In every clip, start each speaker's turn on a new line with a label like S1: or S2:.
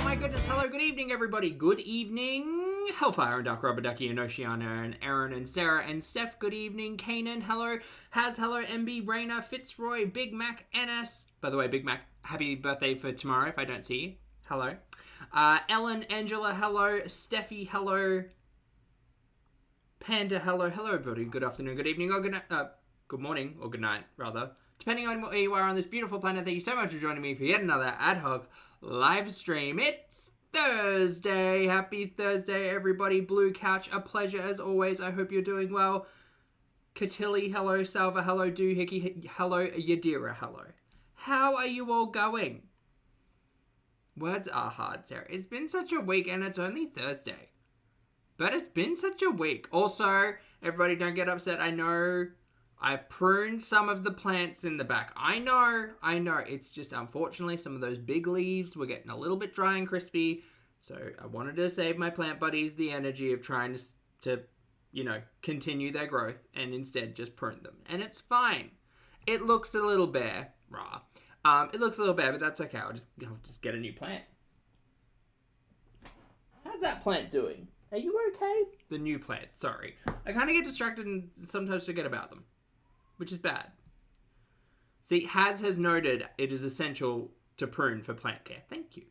S1: my goodness. Hello, good evening, everybody. Good evening. Hellfire and Dark Rubber Ducky and Oceana and Aaron and Sarah and Steph. Good evening. Kanan, hello. Haz, hello. MB, Raina, Fitzroy, Big Mac, NS. By the way, Big Mac, happy birthday for tomorrow if I don't see you. Hello. Ellen, Angela, hello. Steffi, hello. Panda, hello. Hello, everybody. Good afternoon, good evening, or good morning, or good night, rather. Depending on where you are on this beautiful planet, thank you so much for joining me for yet another ad hoc live stream. It's Thursday. Happy Thursday, everybody. Blue Couch, a pleasure as always. I hope you're doing well. Katilli, hello. Salva, hello. Doohickey, hello. Yadira, hello. How are you all going? Words are hard, Sarah. It's been such a week, and it's only Thursday. But it's been such a week. Also, everybody don't get upset. I know I've pruned some of the plants in the back. I know. It's just, unfortunately, some of those big leaves were getting a little bit dry and crispy. So I wanted to save my plant buddies the energy of trying to continue their growth and instead just prune them. And it's fine. It looks a little bare. It looks a little bare, but that's okay. I'll just get a new plant. How's that plant doing? Are you okay? The new plant, sorry. I kind of get distracted and sometimes forget about them, which is bad. See, Haz has noted it is essential to prune for plant care. Thank you.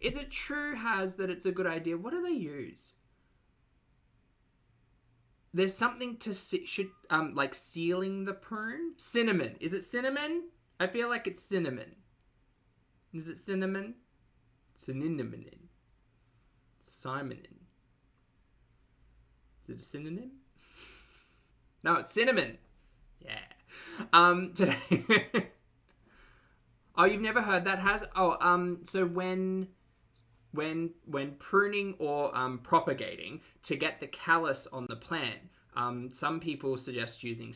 S1: Is it true, Haz, that it's a good idea? What do they use? There's something to like sealing the prune? Cinnamon. Is it cinnamon? I feel like it's cinnamon. Is it cinnamon? Cinnamon. Simonin. Is it a synonym? No, it's cinnamon. Yeah. Today. Oh, you've never heard that, Has? Oh, so when pruning or propagating to get the callus on the plant, some people suggest using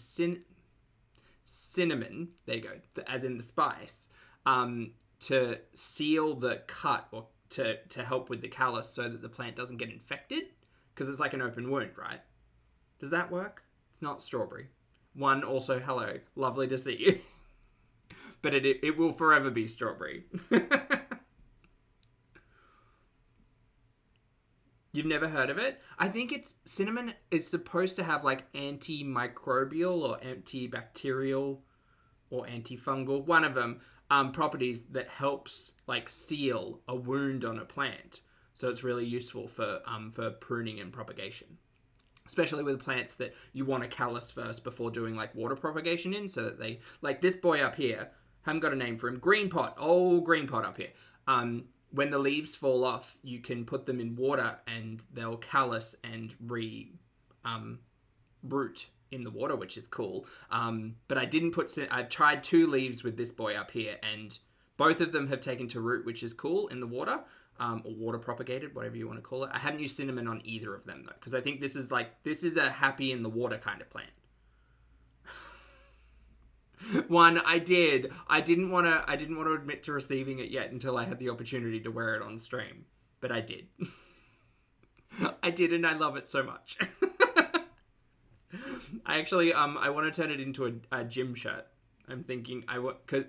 S1: cinnamon. There you go, as in the spice, to seal the cut or to help with the callus so that the plant doesn't get infected, because it's like an open wound, right? Does that work? It's not strawberry. One, also, hello. Lovely to see you. But it will forever be strawberry. You've never heard of it? I think cinnamon is supposed to have like antimicrobial or antibacterial or antifungal, one of them, properties that helps like seal a wound on a plant. So it's really useful for pruning and propagation, especially with plants that you want to callus first before doing like water propagation in, so that they, like this boy up here, haven't got a name for him, green pot up here. When the leaves fall off, you can put them in water and they'll callus and root in the water, which is cool. But I've tried 2 leaves with this boy up here, and both of them have taken to root, which is cool, in the water, or water propagated, whatever you want to call it. I haven't used cinnamon on either of them though, because I think this is a happy in the water kind of plant. One, I didn't want to admit to receiving it yet until I had the opportunity to wear it on stream, but I did. I did, and I love it so much. I actually, I want to turn it into a gym shirt. I'm thinking,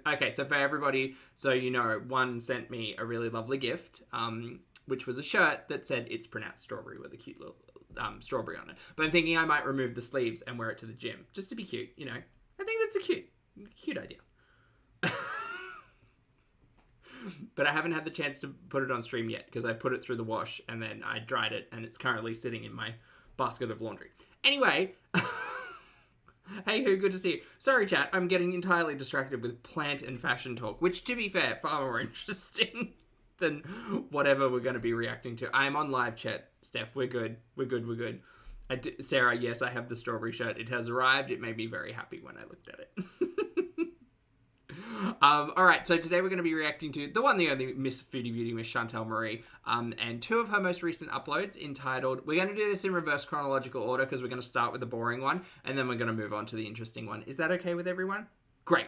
S1: okay, so for everybody, so you know, one sent me a really lovely gift, which was a shirt that said it's pronounced strawberry with a cute little strawberry on it. But I'm thinking I might remove the sleeves and wear it to the gym, just to be cute, you know. I think that's a cute idea. But I haven't had the chance to put it on stream yet, because I put it through the wash and then I dried it, and it's currently sitting in my basket of laundry. Anyway, hey, who, good to see you. Sorry, chat, I'm getting entirely distracted with plant and fashion talk, which, to be fair, far more interesting than whatever we're going to be reacting to. I'm on live chat, Steph. We're good. Sarah, yes, I have the strawberry shirt. It has arrived. It made me very happy when I looked at it. All right, so today we're going to be reacting to the one, the only Miss Foodie Beauty, Miss Chantal Marie, and 2 of her most recent uploads entitled, we're going to do this in reverse chronological order because we're going to start with the boring one, and then we're going to move on to the interesting one. Is that okay with everyone? Great.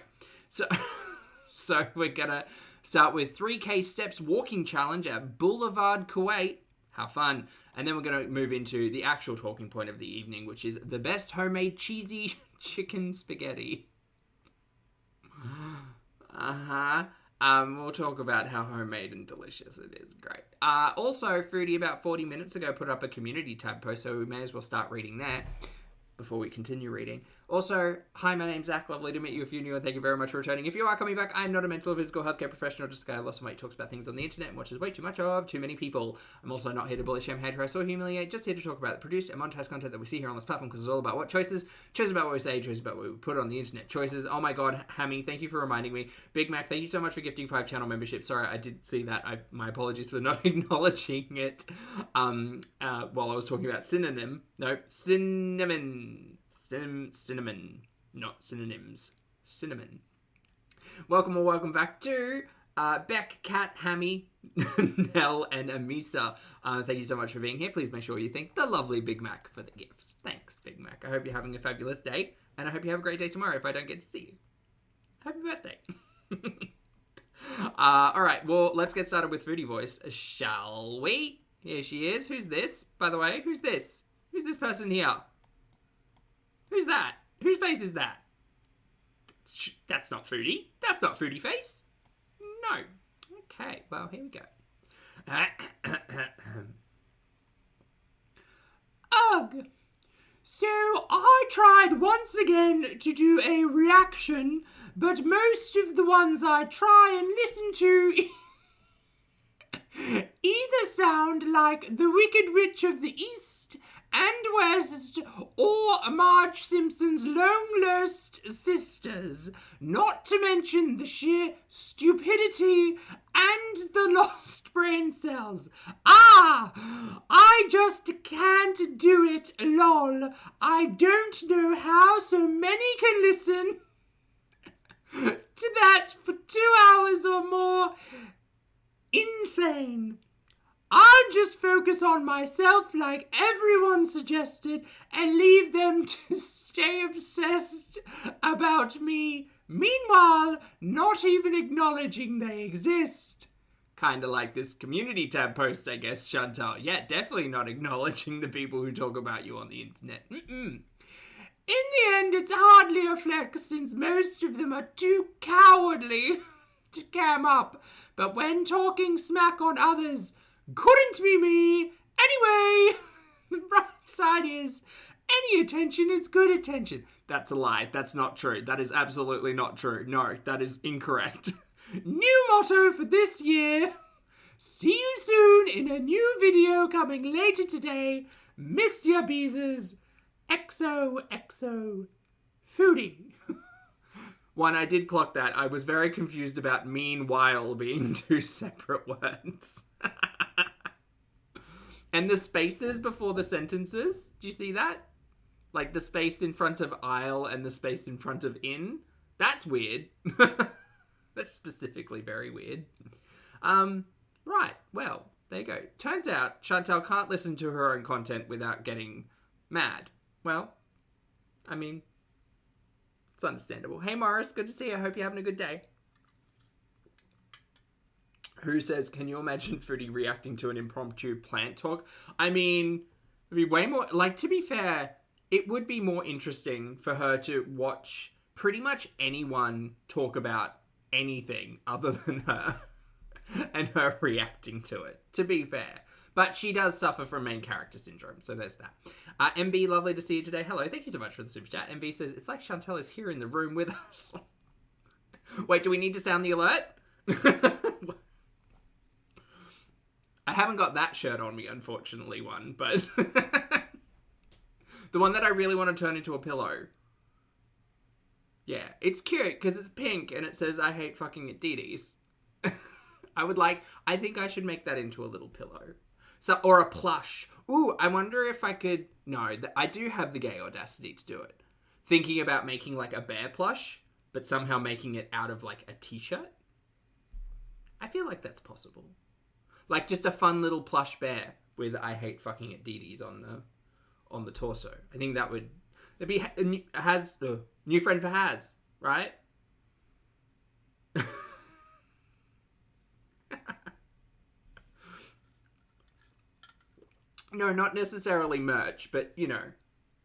S1: So we're going to start with 3K steps walking challenge at Boulevard, Kuwait. How fun. And then we're going to move into the actual talking point of the evening, which is the best homemade cheesy chicken spaghetti. We'll talk about how homemade and delicious it is. Great. Also, Foodie about 40 minutes ago put up a community tab post, so we may as well start reading there before we continue reading. Also, hi, my name's Zach. Lovely to meet you if you're new, and thank you very much for returning. If you are coming back, I'm not a mental or physical healthcare professional, just a guy who lost some weight, talks about things on the internet, and watches way too much of too many people. I'm also not here to bully, shame, hate, harass, or humiliate, just here to talk about the produced and monetized content that we see here on this platform, because it's all about what choices about what we say, choices about what we put on the internet, choices. Oh my god, Hammy, thank you for reminding me. Big Mac, thank you so much for gifting 5 channel memberships. Sorry, I did see that. My apologies for not acknowledging it while I was talking about cinnamon, not synonyms. Cinnamon. Welcome back to Beck, Kat, Hammy, Nell, and Amisa. Thank you so much for being here. Please make sure you thank the lovely Big Mac for the gifts. Thanks, Big Mac. I hope you're having a fabulous day, and I hope you have a great day tomorrow if I don't get to see you. Happy birthday. Alright, well, let's get started with Foodie Voice, shall we? Here she is. Who's this, by the way? Who's this? Who's this person here? Who's that? Whose face is that? That's not Foodie. That's not Foodie face. No. Okay, well, here we go. Ugh. So, I tried once again to do a reaction, but most of the ones I try and listen to either sound like the Wicked Witch of the East and West, or Marge Simpson's long-lost sisters, not to mention the sheer stupidity and the lost brain cells. I just can't do it, lol. I don't know how so many can listen to that for 2 hours or more. Insane. I'll just focus on myself like everyone suggested and leave them to stay obsessed about me, meanwhile not even acknowledging they exist. Kinda like this community tab post, I guess, Chantal. Yeah, definitely not acknowledging the people who talk about you on the internet. In the end, it's hardly a flex since most of them are too cowardly to cam up. But when talking smack on others, couldn't be me. Anyway, the bright side is any attention is good attention. That's a lie. That's not true. That is absolutely not true. No, that is incorrect. New motto for this year. See you soon in a new video coming later today. Miss ya, Beezers. XOXO Foodie. One, I did clock that. I was very confused about meanwhile being 2 separate words. And the spaces before the sentences, do you see that? Like the space in front of aisle and the space in front of in. That's weird. That's specifically very weird. Right, well, there you go. Turns out Chantal can't listen to her own content without getting mad. Well, I mean, it's understandable. Hey Morris, good to see you. I hope you're having a good day. Who says, can you imagine Foodie reacting to an impromptu plant talk? I mean, it'd be way more, like, to be fair, it would be more interesting for her to watch pretty much anyone talk about anything other than her and her reacting to it, to be fair. But she does suffer from main character syndrome, so there's that. MB, lovely to see you today. Hello, thank you so much for the super chat. MB says, it's like Chantal is here in the room with us. Wait, do we need to sound the alert? I haven't got that shirt on me, unfortunately, but the one that I really want to turn into a pillow. Yeah, it's cute because it's pink and it says, I hate fucking at Dee-Dee's. I think I should make that into a little pillow. So, or a plush. Ooh, I wonder if I could, no, I do have the gay audacity to do it. Thinking about making like a bear plush, but somehow making it out of like a t-shirt. I feel like that's possible. Like just a fun little plush bear with I hate fucking at Dee-Dee's on the torso. I think that would, it'd be, new friend for Haz, right? No, not necessarily merch, but, you know,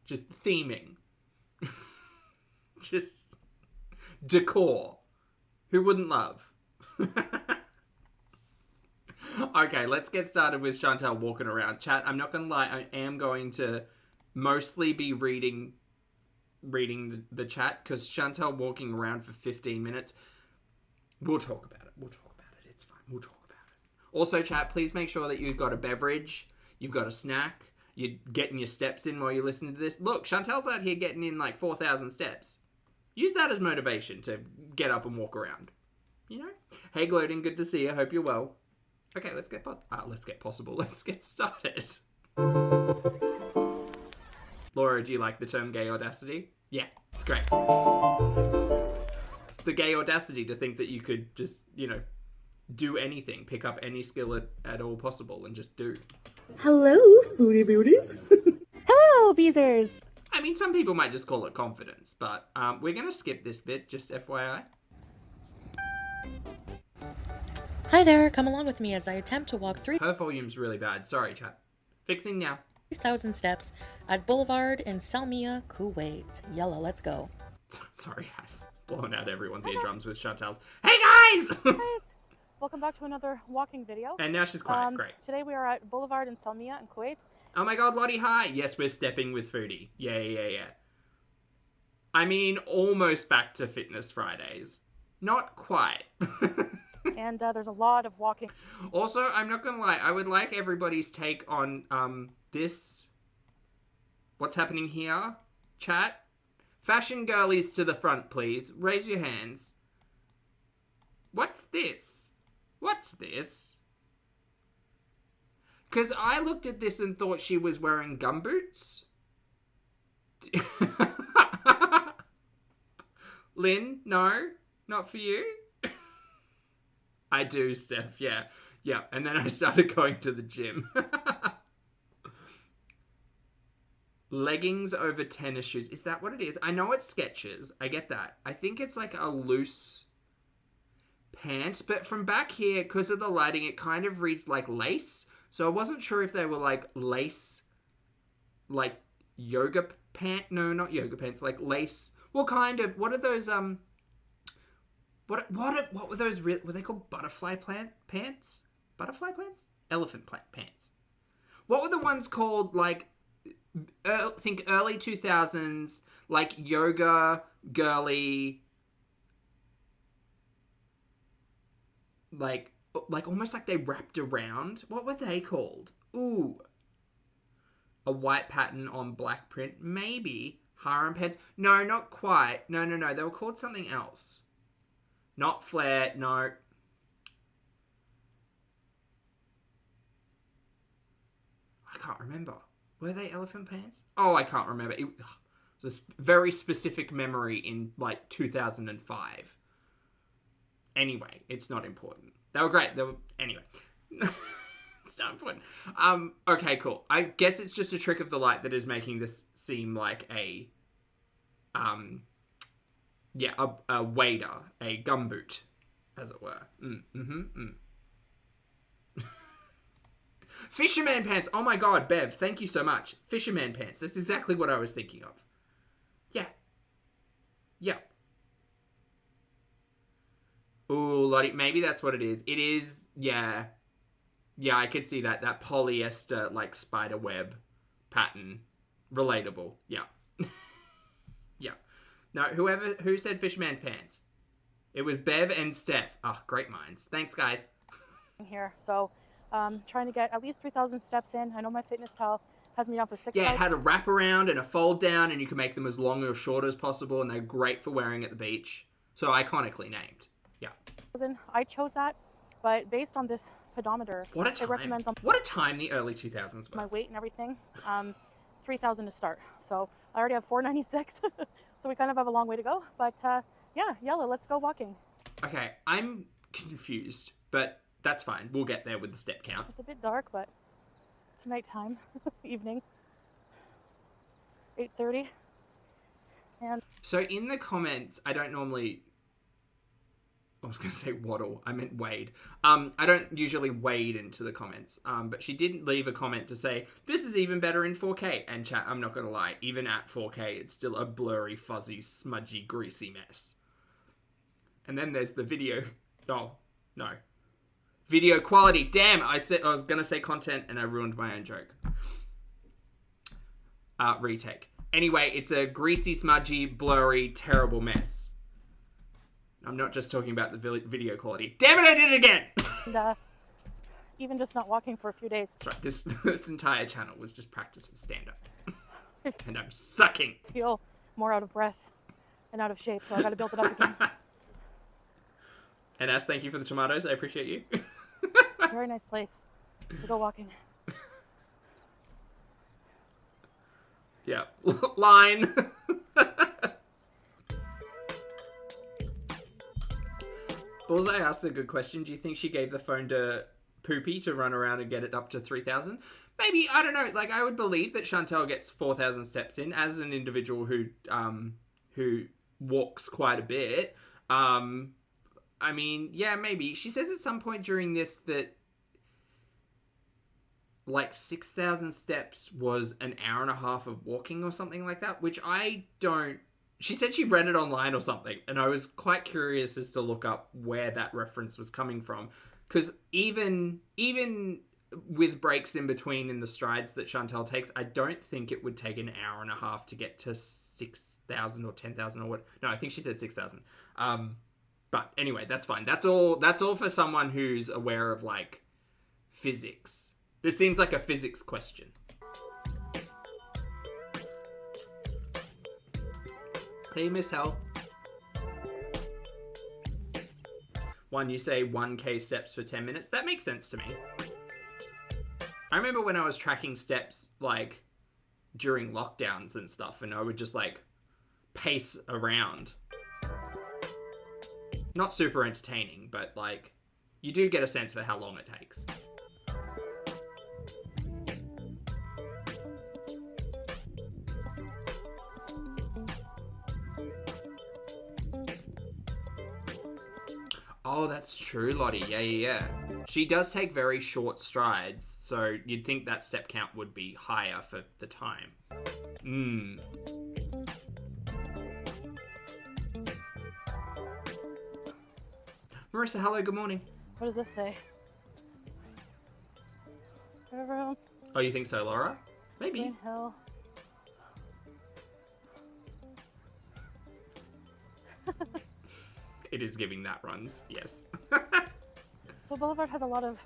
S1: just theming. Just decor. Who wouldn't love? Okay, let's get started with Chantal walking around. Chat, I'm not going to lie, I am going to mostly be reading the chat, because Chantal walking around for 15 minutes, we'll talk about it. It's fine. We'll talk about it. Also, chat, please make sure that you've got a beverage, you've got a snack, you're getting your steps in while you listen to this. Look, Chantal's out here getting in like 4,000 steps. Use that as motivation to get up and walk around. You know? Hey, Gloating, good to see you. Hope you're well. Okay, let's get started. Laura, do you like the term gay audacity? Yeah, it's great. It's the gay audacity to think that you could just, do anything, pick up any skill at all possible and just do.
S2: Hello, Foodie Beauties.
S3: Hello, Beezers.
S1: I mean, some people might just call it confidence, but we're going to skip this bit, just FYI.
S3: Hi there, come along with me as I attempt to walk
S1: Her volume's really bad. Sorry, chat. Fixing now.
S3: 3,000 steps at Boulevard in Salmiya, Kuwait. Yalla, let's go.
S1: Sorry, guys. Blowing out everyone's eardrums with Chantal's. Hey, guys!
S2: Guys, welcome back to another walking video.
S1: And now she's quiet. Great.
S2: Today we are at Boulevard in Salmiya in Kuwait.
S1: Oh my god, Lottie, hi! Yes, we're stepping with Foodie. Yeah. I mean, almost back to Fitness Fridays. Not quite.
S2: And there's a lot of walking.
S1: Also, I'm not gonna lie, I would like everybody's take on this. What's happening here? Chat? Fashion girlies to the front, please. Raise your hands. What's this? Because I looked at this and thought she was wearing gumboots. Lynn, no? Not for you? I do, Steph, yeah. Yeah, and then I started going to the gym. Leggings over tennis shoes. Is that what it is? I know it's Skechers. I get that. I think it's like a loose pant. But from back here, because of the lighting, it kind of reads like lace. So I wasn't sure if they were like lace, like yoga pant. No, not yoga pants. Like lace. Well, kind of. What are those, What were those? Were they called butterfly pants? Butterfly pants? Elephant pants. What were the ones called? Like, think early 2000s, like yoga girly, like almost like they wrapped around. What were they called? Ooh, a white pattern on black print, maybe harem pants. No, not quite. No. They were called something else. Not flare, no. I can't remember. Were they elephant pants? Oh, I can't remember. It was a very specific memory in, like, 2005. Anyway, it's not important. They were great. Anyway. It's not important. Okay, cool. I guess it's just a trick of the light that is making this seem like a wader, a gumboot, as it were. Fisherman pants. Oh my god, Bev, thank you so much. Fisherman pants. That's exactly what I was thinking of. Yeah. Ooh, Lottie, maybe that's what it is. It is, yeah. Yeah, I could see that. That polyester, like, spider web pattern. Relatable. Yeah. Yeah. No, who said Fisherman's pants? It was Bev and Steph. Oh, great minds. Thanks, guys.
S2: Here, so trying to get at least 3,000 steps in. I know my fitness pal has me down for 6,000.
S1: Yeah, it had a wrap around and a fold down, and you can make them as long or short as possible, and they're great for wearing at the beach. So iconically named. Yeah.
S2: I chose that, but based on this pedometer,
S1: what a time.
S2: it recommends
S1: what a time the early 2000s were.
S2: My weight and everything. 3,000 to start. So I already have 496. So we kind of have a long way to go. But yeah, Yella, let's go walking.
S1: Okay, I'm confused, but that's fine. We'll get there with the step count.
S2: It's a bit dark, but it's nighttime, evening, 8:30. And
S1: so in the comments, I don't normally... I was going to say waddle. I meant wade. I don't usually wade into the comments. But she did leave a comment to say, this is even better in 4K. And chat, I'm not going to lie. Even at 4K, it's still a blurry, fuzzy, smudgy, greasy mess. And then there's the video. Oh, No. Video quality. Damn, I was going to say content and I ruined my own joke. Retake. Anyway, it's a greasy, smudgy, blurry, terrible mess. I'm not just talking about the video quality. Damn it, I did it again!
S2: And even just not walking for a few days.
S1: That's right. This entire channel was just practice for stand-up. And I'm sucking.
S2: I feel more out of breath and out of shape, so I got to build it up again.
S1: And Ash, thank you for the tomatoes. I appreciate you.
S2: Very nice place to go walking.
S1: Yeah. Line. Bullseye asked a good question. Do you think she gave the phone to Poopy to run around and get it up to 3,000? Maybe, I don't know. Like, I would believe that Chantel gets 4,000 steps in as an individual who walks quite a bit. I mean, yeah, maybe. She says at some point during this that like 6,000 steps was an hour and a half of walking or something like that, which I don't... She said she read it online or something, and I was quite curious as to look up where that reference was coming from. Because even with breaks in between in the strides that Chantel takes, I don't think it would take an hour and a half to get to 6,000 or 10,000 or what. No, I think she said 6,000. But anyway, that's fine. That's all for someone who's aware of, like, physics. This seems like a physics question. Hey, Miss Hell. You say 1K steps for 10 minutes. That makes sense to me. I remember when I was tracking steps, like, during lockdowns and stuff, and I would just, like, pace around. Not super entertaining, but, like, you do get a sense for how long it takes. Oh, that's true, Lottie. Yeah. She does take very short strides, so you'd think that step count would be higher for the time. Marissa, hello, good morning.
S2: What does this say? River,
S1: Oh, you think so, Laura? Maybe.
S2: Green Hill.
S1: It is giving that runs, yes.
S2: So Boulevard has a lot of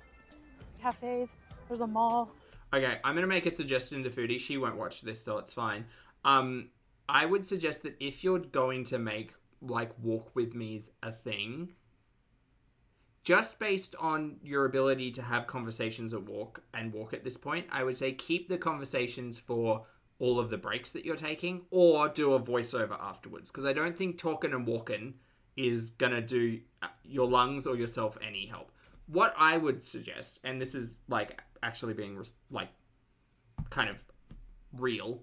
S2: cafes. There's a mall.
S1: Okay, I'm going to make a suggestion to Foodie. She won't watch this, so it's fine. I would suggest that if you're going to make, like, walk with me's a thing, just based on your ability to have conversations at walk at this point, I would say keep the conversations for all of the breaks that you're taking, or do a voiceover afterwards, because I don't think talking and walking is going to do your lungs or yourself any help. What I would suggest, and this is, like, actually being, like, kind of real,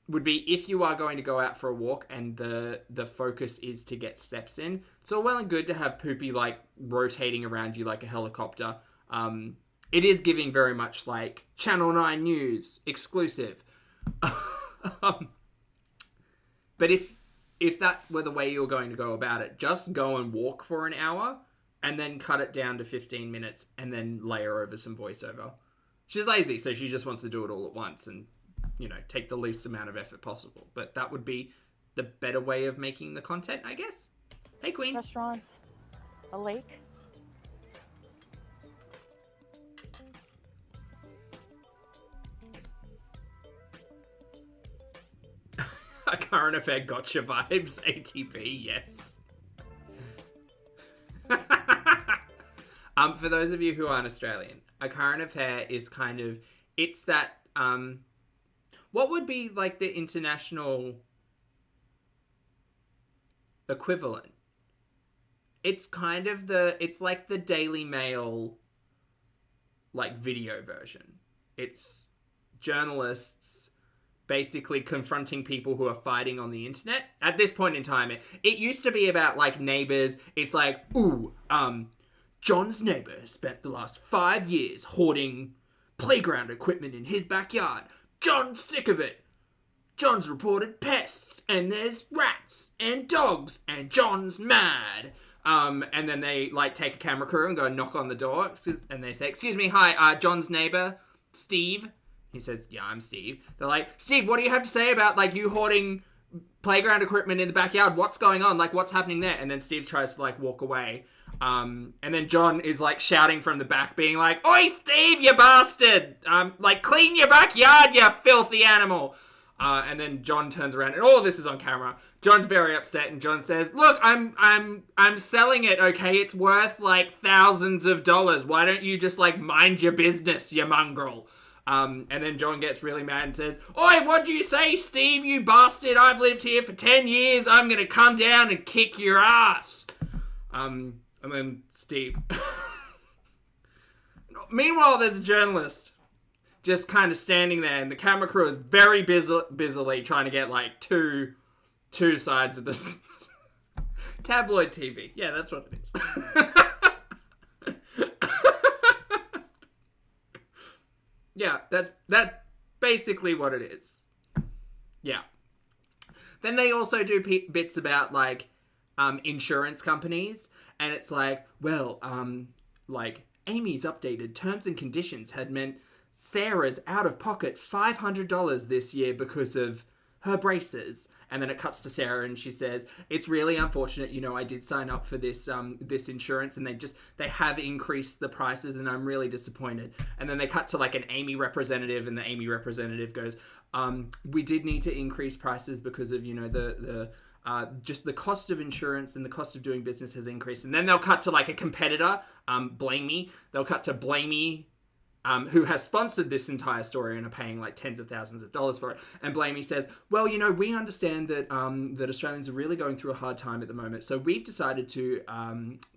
S1: would be if you are going to go out for a walk and the focus is to get steps in, it's all well and good to have Poopy, like, rotating around you like a helicopter. It is giving very much, like, Channel 9 News, exclusive. But if that were the way you were going to go about it, just go and walk for an hour and then cut it down to 15 minutes and then layer over some voiceover. She's lazy, so she just wants to do it all at once and, you know, take the least amount of effort possible. But that would be the better way of making the content, I guess. Hey, Queen.
S2: Restaurants. A lake.
S1: A current affair gotcha vibes, ATP, yes. For those of you who aren't Australian, a current affair is kind of, it's that, what would be like the international equivalent? It's kind of it's like the Daily Mail, like, video version. It's journalists basically confronting people who are fighting on the internet. At this point in time, it used to be about, like, neighbors. It's like, John's neighbor spent the last 5 years hoarding playground equipment in his backyard. John's sick of it. John's reported pests, and there's rats and dogs, and John's mad. And then they like take a camera crew and go and knock on the door, and they say, "Excuse me, hi, John's neighbor, Steve." He says, "Yeah, I'm Steve." They're like, "Steve, what do you have to say about like you hoarding playground equipment in the backyard? What's going on? Like, what's happening there?" And then Steve tries to like walk away. And then John is like shouting from the back, being like, "Oi, Steve, you bastard! Like clean your backyard, you filthy animal!" And then John turns around, and all of this is on camera. John's very upset, and John says, "Look, I'm selling it. Okay, it's worth like thousands of dollars. Why don't you just like mind your business, you mongrel?" And then John gets really mad and says, "Oi, what'd you say, Steve, you bastard? I've lived here for 10 years. I'm gonna come down and kick your ass." And then Steve. Meanwhile, there's a journalist just kind of standing there, and the camera crew is very busily trying to get like two sides of this. Tabloid TV. Yeah, that's what it is. Yeah, that's basically what it is. Yeah. Then they also do bits about like insurance companies, and it's like, well, like Amy's updated terms and conditions had meant Sarah's out of pocket $500 this year because of her braces. And then it cuts to Sarah, and she says, "It's really unfortunate, you know, I did sign up for this this insurance, and they have increased the prices, and I'm really disappointed." And then they cut to like an Amy representative, and the Amy representative goes, "We did need to increase prices because of, you know, the just the cost of insurance and the cost of doing business has increased." And then they'll cut to like a competitor, Blamey. They'll cut to Blamey, who has sponsored this entire story and are paying like tens of thousands of dollars for it. And Blamey says, "Well, you know, we understand that that Australians are really going through a hard time at the moment, so we've decided to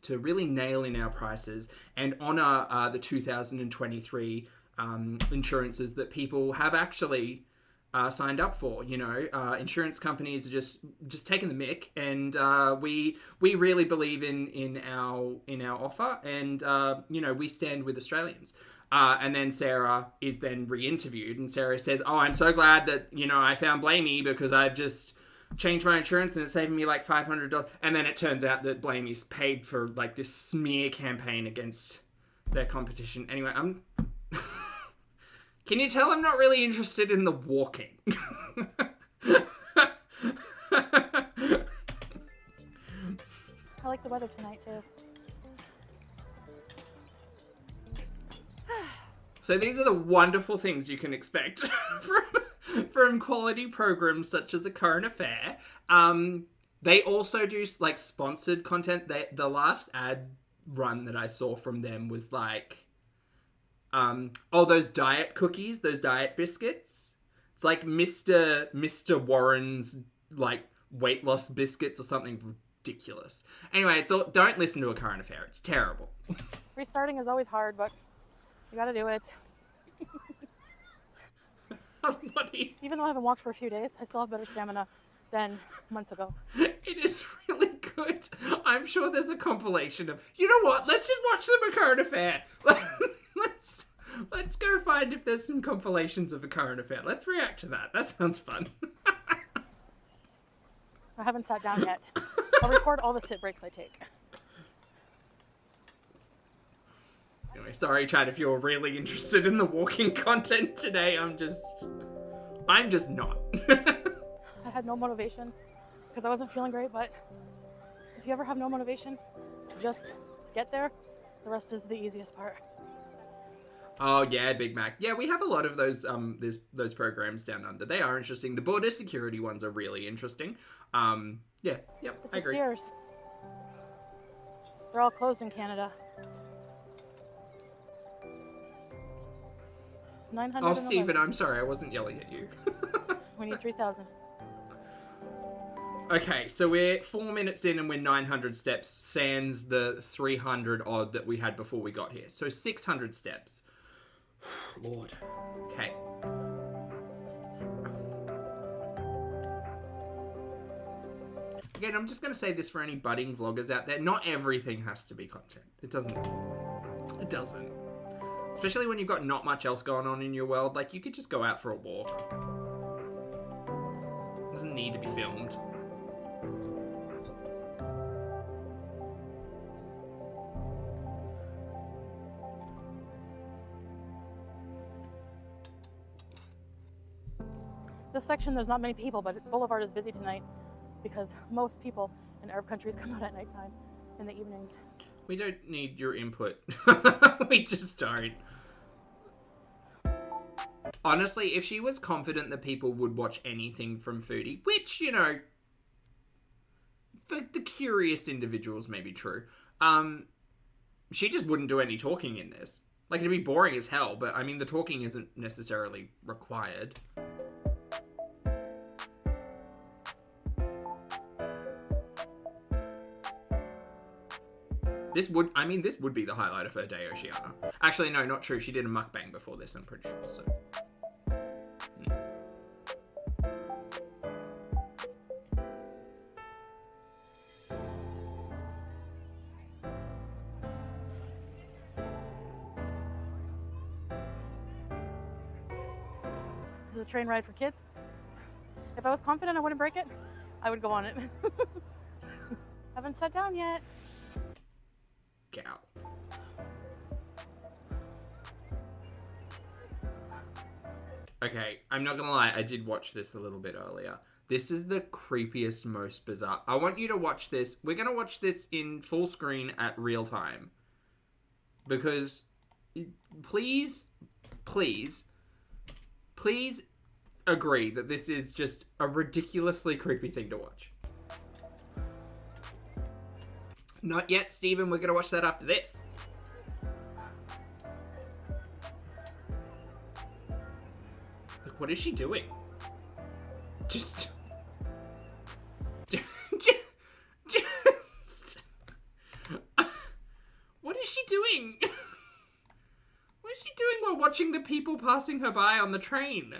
S1: really nail in our prices and honour the 2023 insurances that people have actually signed up for. You know, insurance companies are just taking the mick, and we really believe in our offer, and you know, we stand with Australians." And then Sarah is then re-interviewed, and Sarah says, "Oh, I'm so glad that, you know, I found Blamey because I've just changed my insurance and it's saving me like $500. And then it turns out that Blamey's paid for like this smear campaign against their competition. Anyway, can you tell I'm not really interested in the walking?
S2: I like the weather tonight too.
S1: So these are the wonderful things you can expect from quality programs such as A Current Affair. They also do like sponsored content. The last ad run that I saw from them was like, those diet cookies, those diet biscuits. It's like Mr. Warren's like weight loss biscuits or something ridiculous. Anyway, don't listen to A Current Affair. It's terrible.
S2: Restarting is always hard, but you gotta do it. Even though I haven't walked for a few days, I still have better stamina than months ago.
S1: It is really good. I'm sure there's a compilation of... You know what? Let's just watch some A Current Affair. Let's go find if there's some compilations of A Current Affair. Let's react to that. That sounds fun.
S2: I haven't sat down yet. I'll record all the sit breaks I take.
S1: Anyway, sorry, Chad, if you're really interested in the walking content today. I'm just not.
S2: I had no motivation because I wasn't feeling great, but if you ever have no motivation, just get there. The rest is the easiest part.
S1: Oh yeah, Big Mac. Yeah, we have a lot of those those programs down under. They are interesting. The border security ones are really interesting. Yeah, yep,
S2: It's
S1: I agree.
S2: Sears. They're all closed in Canada. 900.
S1: Oh, Stephen, I'm sorry, I wasn't yelling at you.
S2: We need 3,000.
S1: Okay, so we're 4 minutes in and we're 900 steps, sans the 300 odd that we had before we got here. So 600 steps. Lord. Okay. Again, I'm just going to say this for any budding vloggers out there. Not everything has to be content. It doesn't. Especially when you've got not much else going on in your world. Like, you could just go out for a walk. It doesn't need to be filmed.
S2: This section, there's not many people, but Boulevard is busy tonight because most people in Arab countries come out at nighttime in the evenings.
S1: We don't need your input. We just don't. Honestly, if she was confident that people would watch anything from Foodie, which, you know, for the curious individuals may be true, she just wouldn't do any talking in this. Like, it'd be boring as hell, but, I mean, the talking isn't necessarily required. This would be the highlight of her day, Oceana. Actually, no, not true. She did a mukbang before this, I'm pretty sure, so...
S2: This is a train ride for kids. If I was confident I wouldn't break it, I would go on it. Haven't sat down yet.
S1: Gal. Okay, I'm not gonna lie, I did watch this a little bit earlier. This is the creepiest, most bizarre. I want you to watch this. We're gonna watch this in full screen at real time. Because, please agree that this is just a ridiculously creepy thing to watch. Not yet, Stephen. We're going to watch that after this. Like, what is she doing? Just... What is she doing? What is she doing while watching the people passing her by on the train?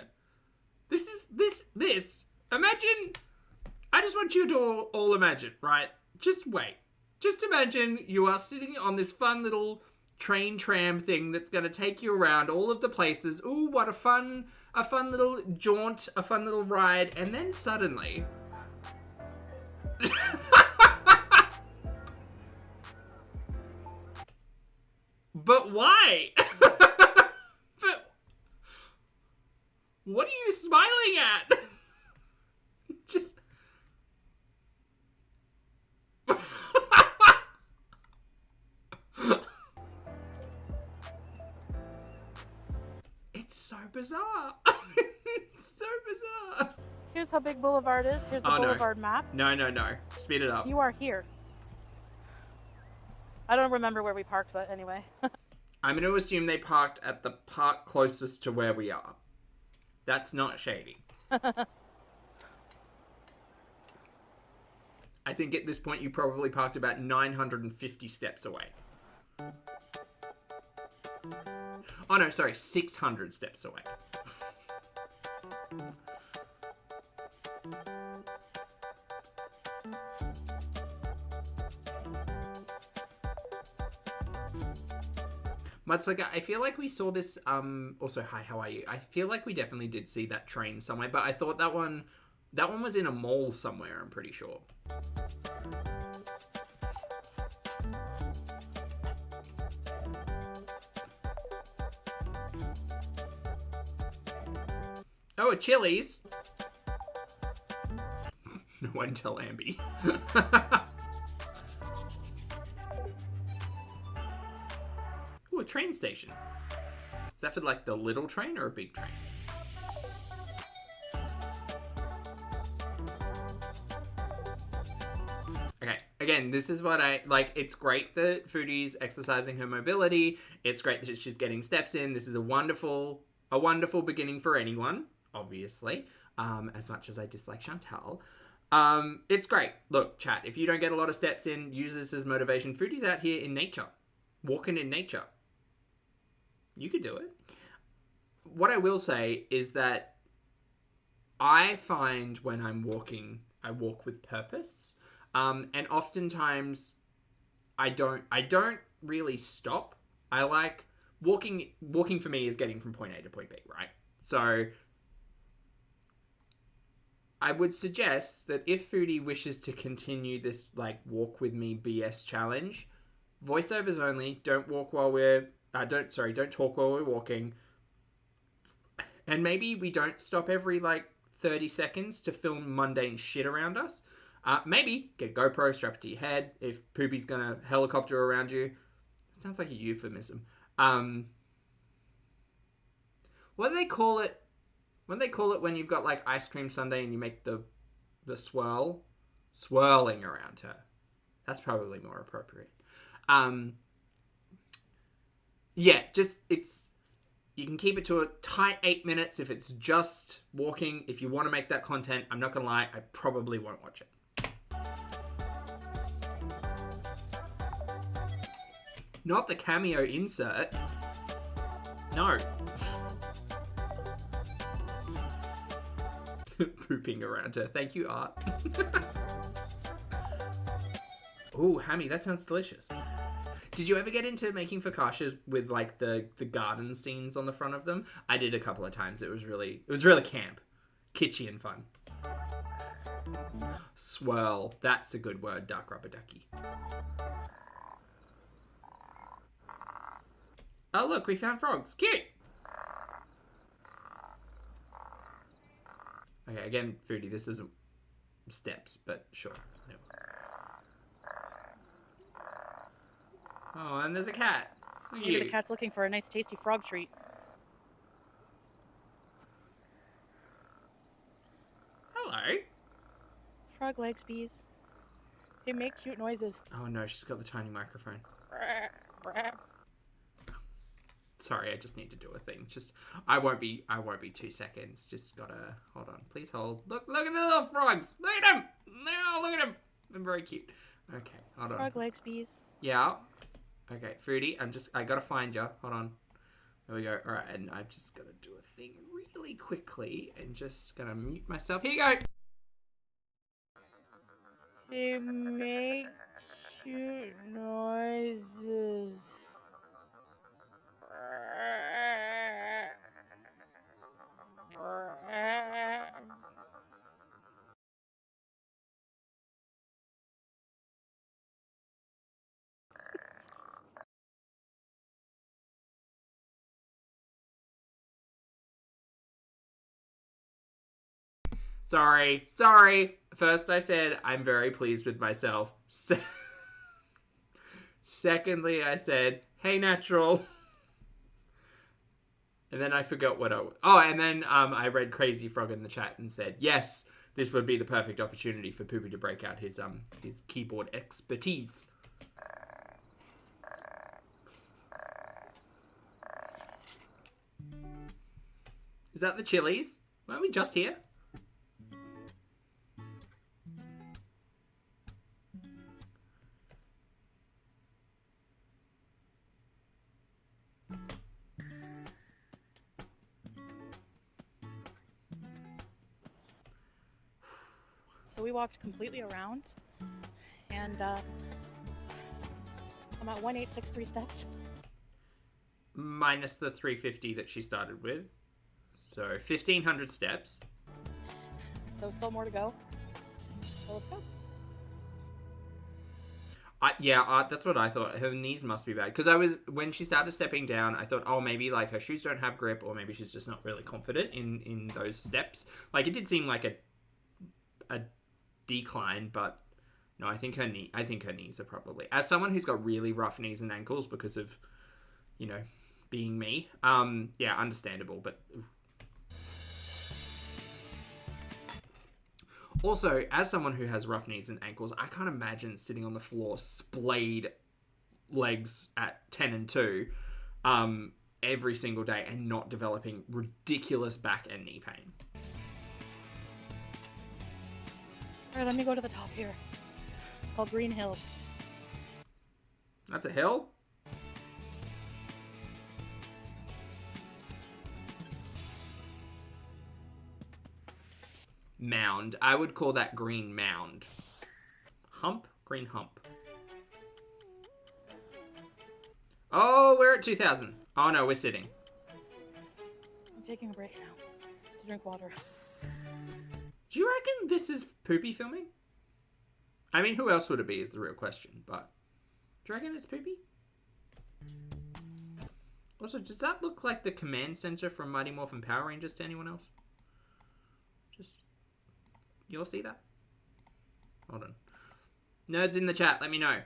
S1: This. Imagine... I just want you to all imagine, right? Just wait. Just imagine you are sitting on this fun little train tram thing that's going to take you around all of the places. Ooh, what a fun little jaunt, a fun little ride. And then suddenly... But why? But what are you smiling at? Just... It's so bizarre. It's so bizarre.
S2: Here's how big Boulevard is. Here's the Boulevard map.
S1: No. Speed it up.
S2: You are here. I don't remember where we parked, but anyway.
S1: I'm going to assume they parked at the park closest to where we are. That's not shady. I think at this point you probably parked about 950 steps away. Oh no, sorry, 600 steps away. Matsuka, I feel like we saw this, also, hi, how are you? I feel like we definitely did see that train somewhere, but I thought that one was in a mall somewhere, I'm pretty sure. Oh, a Chili's. No one tell Ambi. Ooh, a train station. Is that for like the little train or a big train? Okay, again, this is what I like. It's great that Foodie's exercising her mobility. It's great that she's getting steps in. This is a wonderful beginning for anyone, obviously. As much as I dislike Chantal. It's great. Look, chat, if you don't get a lot of steps in, use this as motivation. Foodie's out here in nature. Walking in nature. You could do it. What I will say is that I find when I'm walking, I walk with purpose. And oftentimes I don't really stop. I like walking for me is getting from point A to point B, right? So I would suggest that if Foodie wishes to continue this like walk with me BS challenge, voiceovers only, don't talk while we're walking. And maybe we don't stop every like 30 seconds to film mundane shit around us. Maybe get a GoPro strapped to your head if Poopy's gonna helicopter around you. It sounds like a euphemism. What do they call it? What do they call it when you've got like ice cream sundae and you make the swirling around her? That's probably more appropriate. Yeah, you can keep it to a tight 8 minutes if it's just walking. If you want to make that content, I'm not gonna lie, I probably won't watch it. Not the cameo insert. No. Pooping around her. Thank you, Art. Ooh, hammy, that sounds delicious. Did you ever get into making focaccias with like the garden scenes on the front of them? I did a couple of times. It was really camp. Kitschy and fun. Swirl. That's a good word, dark rubber ducky. Oh look, we found frogs. Cute! Okay, again, Foodie, this isn't steps, but sure. No. Oh, and there's a cat.
S2: Maybe the cat's looking for a nice tasty frog treat.
S1: Hello.
S2: Frog legs, bees. They make cute noises.
S1: Oh no, she's got the tiny microphone. Sorry, I just need to do a thing. I won't be 2 seconds. Just gotta, hold on. Please hold. Look at the little frogs. Look at them. No, look at them. They're very cute. Okay, hold on.
S2: Frog legs, bees.
S1: Yeah. Okay, Foodie, I gotta find you. Hold on. There we go. All right, and I've just gotta do a thing really quickly and just gonna mute myself. Here you go.
S2: They make cute noises.
S1: Sorry. First I said, I'm very pleased with myself. Secondly, I said, hey, natural. And then I forgot what and then I read Crazy Frog in the chat and said, yes, this would be the perfect opportunity for Poopy to break out his keyboard expertise. Is that the Chili's? Weren't we just here?
S2: So we walked completely around, and I'm at 1863 steps.
S1: Minus the 350 that she started with. So 1,500 steps.
S2: So still more to go. So let's go.
S1: That's what I thought. Her knees must be bad. Because when she started stepping down, I thought, oh, maybe like her shoes don't have grip, or maybe she's just not really confident in those steps. Like it did seem like a decline, but no, I think her knees are probably, as someone who's got really rough knees and ankles because of, being me, understandable, but also, as someone who has rough knees and ankles, I can't imagine sitting on the floor splayed legs at 10 and 2 every single day and not developing ridiculous back and knee pain.
S2: All right, let me go to the top here. It's called Green Hill.
S1: That's a hill? Mound. I would call that green mound. Hump? Green hump. Oh, we're at 2,000. Oh no, we're sitting.
S2: I'm taking a break now to drink water.
S1: Do you reckon this is Poopy filming? I mean, who else would it be is the real question, but do you reckon it's Poopy? Also, does that look like the command center from Mighty Morphin Power Rangers to anyone else? Just You all see that? Hold on. Nerds in the chat, let me know.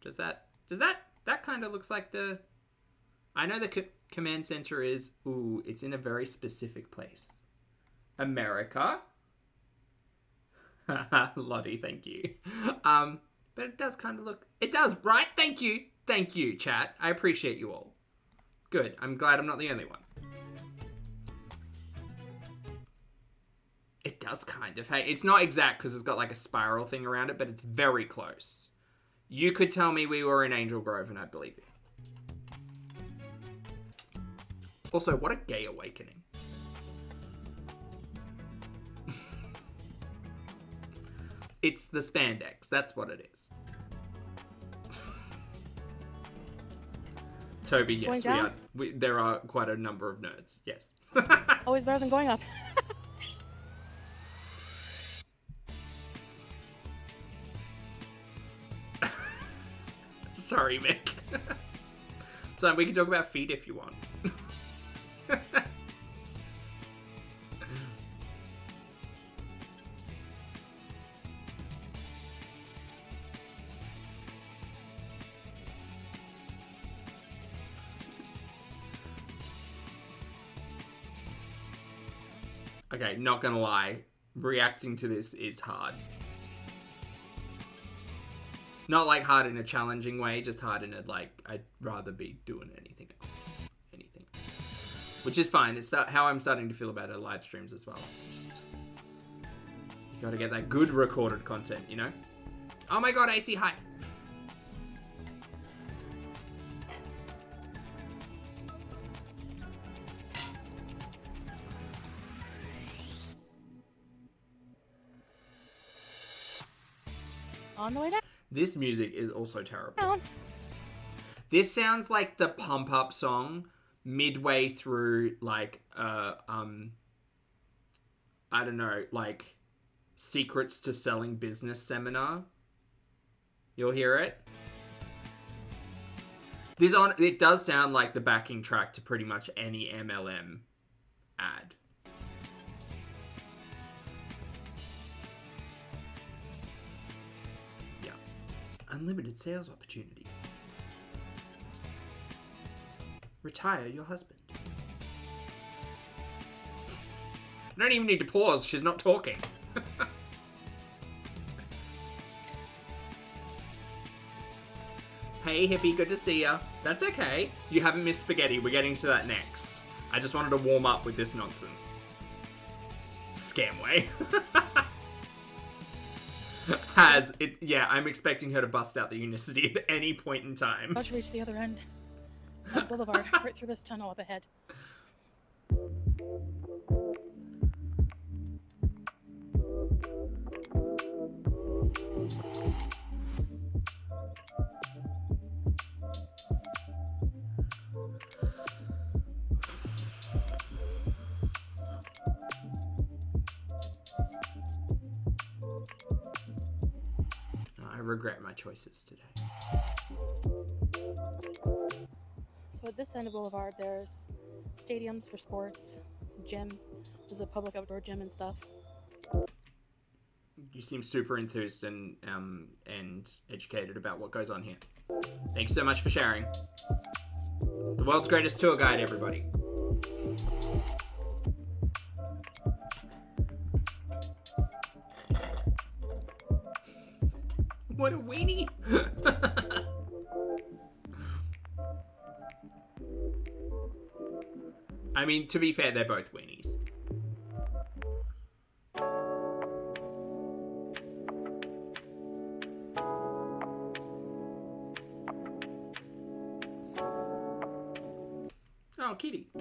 S1: That kind of looks like the... I know the command center is... Ooh, it's in a very specific place. America. Lottie, thank you. But it does kind of look... It does, right? Thank you. Thank you, chat. I appreciate you all. Good. I'm glad I'm not the only one. It does kind of. Hey, it's not exact because it's got like a spiral thing around it, but it's very close. You could tell me we were in Angel Grove and I'd believe it. Also, what a gay awakening. It's the spandex. That's what it is. Toby, yes, we are. There are quite a number of nerds. Yes.
S2: Always better than going up.
S1: Sorry, Mick. So we can talk about feet if you want. Okay, not gonna lie. Reacting to this is hard. Not like hard in a challenging way, just hard in a like, I'd rather be doing anything else. Anything. Which is fine. It's how I'm starting to feel about our live streams as well. It's just, gotta get that good recorded content, you know? Oh my god, AC, hi!
S2: On the way down.
S1: This music is also terrible. This sounds like the pump up song midway through like I don't know, like secrets to selling business seminar. You'll hear it. It does sound like the backing track to pretty much any MLM ad. Unlimited sales opportunities. Retire your husband. I don't even need to pause. She's not talking. Hey, hippie, good to see ya. That's okay. You haven't missed spaghetti. We're getting to that next. I just wanted to warm up with this nonsense. Scamway. Yeah, I'm expecting her to bust out the Unicity at any point in time.
S2: About to reach the other end of Boulevard, right through this tunnel up ahead.
S1: I regret my choices today.
S2: So at this end of Boulevard, there's stadiums for sports, gym. There's a public outdoor gym and stuff.
S1: You seem super enthused and educated about what goes on here. Thanks so much for sharing. The world's greatest tour guide, everybody. What a weenie! I mean, to be fair, they're both weenies. Oh, kitty.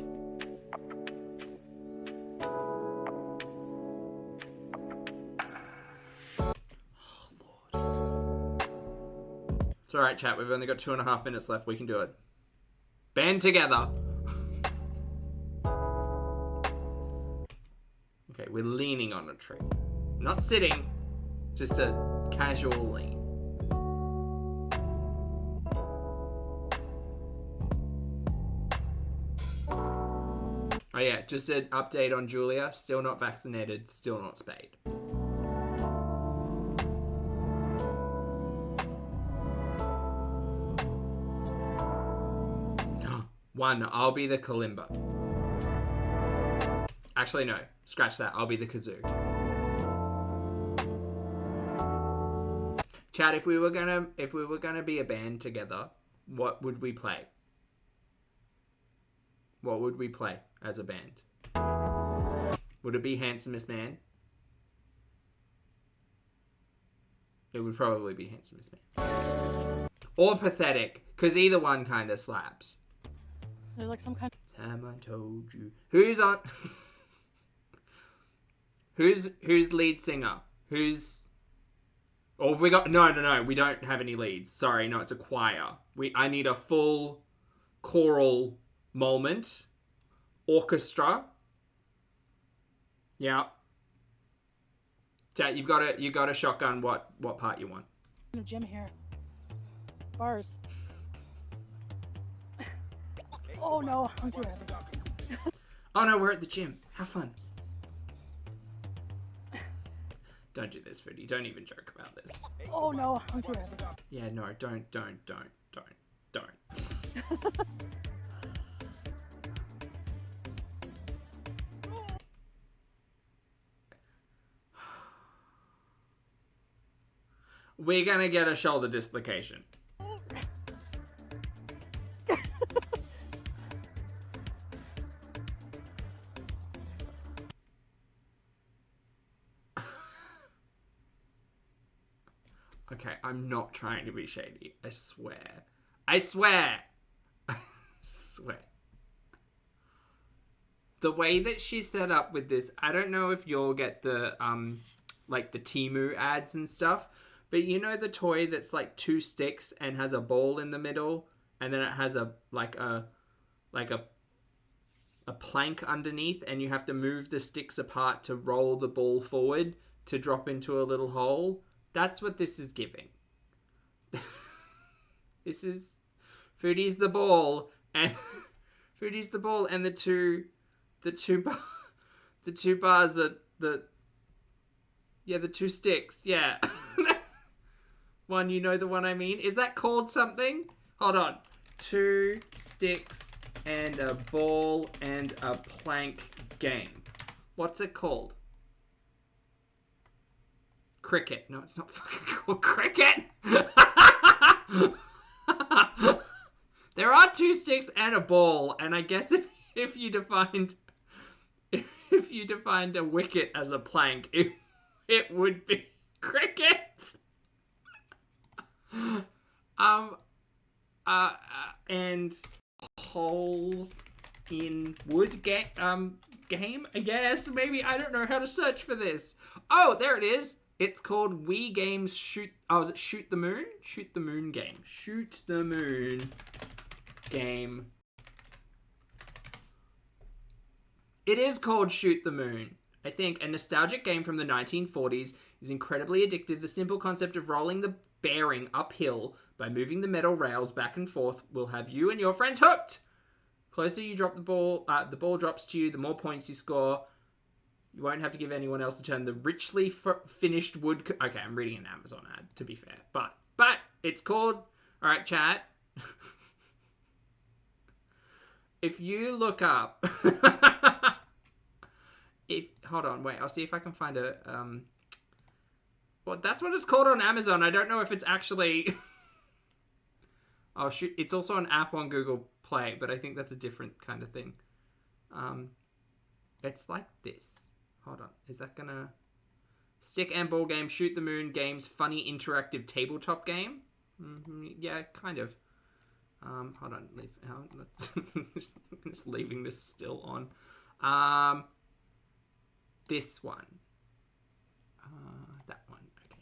S1: It's alright, chat. We've only got 2.5 minutes left. We can do it. Band together. Okay, we're leaning on a tree. Not sitting. Just a casual lean. Oh yeah, just an update on Julia. Still not vaccinated. Still not spayed. 1, I'll be the kalimba. Actually, no. Scratch that. I'll be the kazoo. Chad, if we were gonna be a band together, what would we play? What would we play as a band? Would it be Handsomest Man? It would probably be Handsomest Man. Or Pathetic, because either one kind of slaps.
S2: There's like some kind
S1: of... Time I told you. Who's on... Who's lead singer? Who's... Oh, we got... No. We don't have any leads. Sorry, no, it's a choir. I need a full choral moment. Orchestra. Yeah. Chat, you got a shotgun. What part you want?
S2: of gym here. Bars. Oh no, I'm too heavy.
S1: Oh no, we're at the gym. Have fun. Don't do this, Foodie. Don't even joke about this.
S2: Oh no, I'm too heavy.
S1: Yeah, no, don't. We're gonna get a shoulder dislocation. Okay, I'm not trying to be shady. I swear. I swear. The way that she's set up with this, I don't know if you'll get the, like the Temu ads and stuff, but you know the toy that's like 2 sticks and has a ball in the middle, and then it has a plank underneath, and you have to move the sticks apart to roll the ball forward to drop into a little hole? That's what this is giving. This is Foodie's the ball, and Foodie's the ball, and the two bars are the 2 sticks. Yeah. One, you know the one I mean. Is that called something? Hold on. 2 sticks and a ball and a plank game. What's it called? Cricket. No, it's not fucking called cricket. There are 2 sticks and a ball, and I guess if you defined a wicket as a plank, it would be cricket. And holes in wood game, I guess. Maybe, I don't know how to search for this. Oh, there it is. It's called Wii Games Shoot... Oh, is it Shoot the Moon? Shoot the Moon game. Shoot the Moon game. It is called Shoot the Moon. I think a nostalgic game from the 1940s is incredibly addictive. The simple concept of rolling the bearing uphill by moving the metal rails back and forth will have you and your friends hooked. Closer you drop the ball drops to you, the more points you score. You won't have to give anyone else a turn. The richly finished wood... Okay, I'm reading an Amazon ad, to be fair. But it's called... Alright, chat. If you look up... Hold on, wait. I'll see if I can find a... Well, that's what it's called on Amazon. I don't know if it's actually... Oh, shoot. It's also an app on Google Play, but I think that's a different kind of thing. It's like this. Hold on. Is that gonna... Stick and ball game, Shoot the Moon games, funny interactive tabletop game? Yeah, kind of. Hold on. Just leaving this still on. This one. That one. Okay.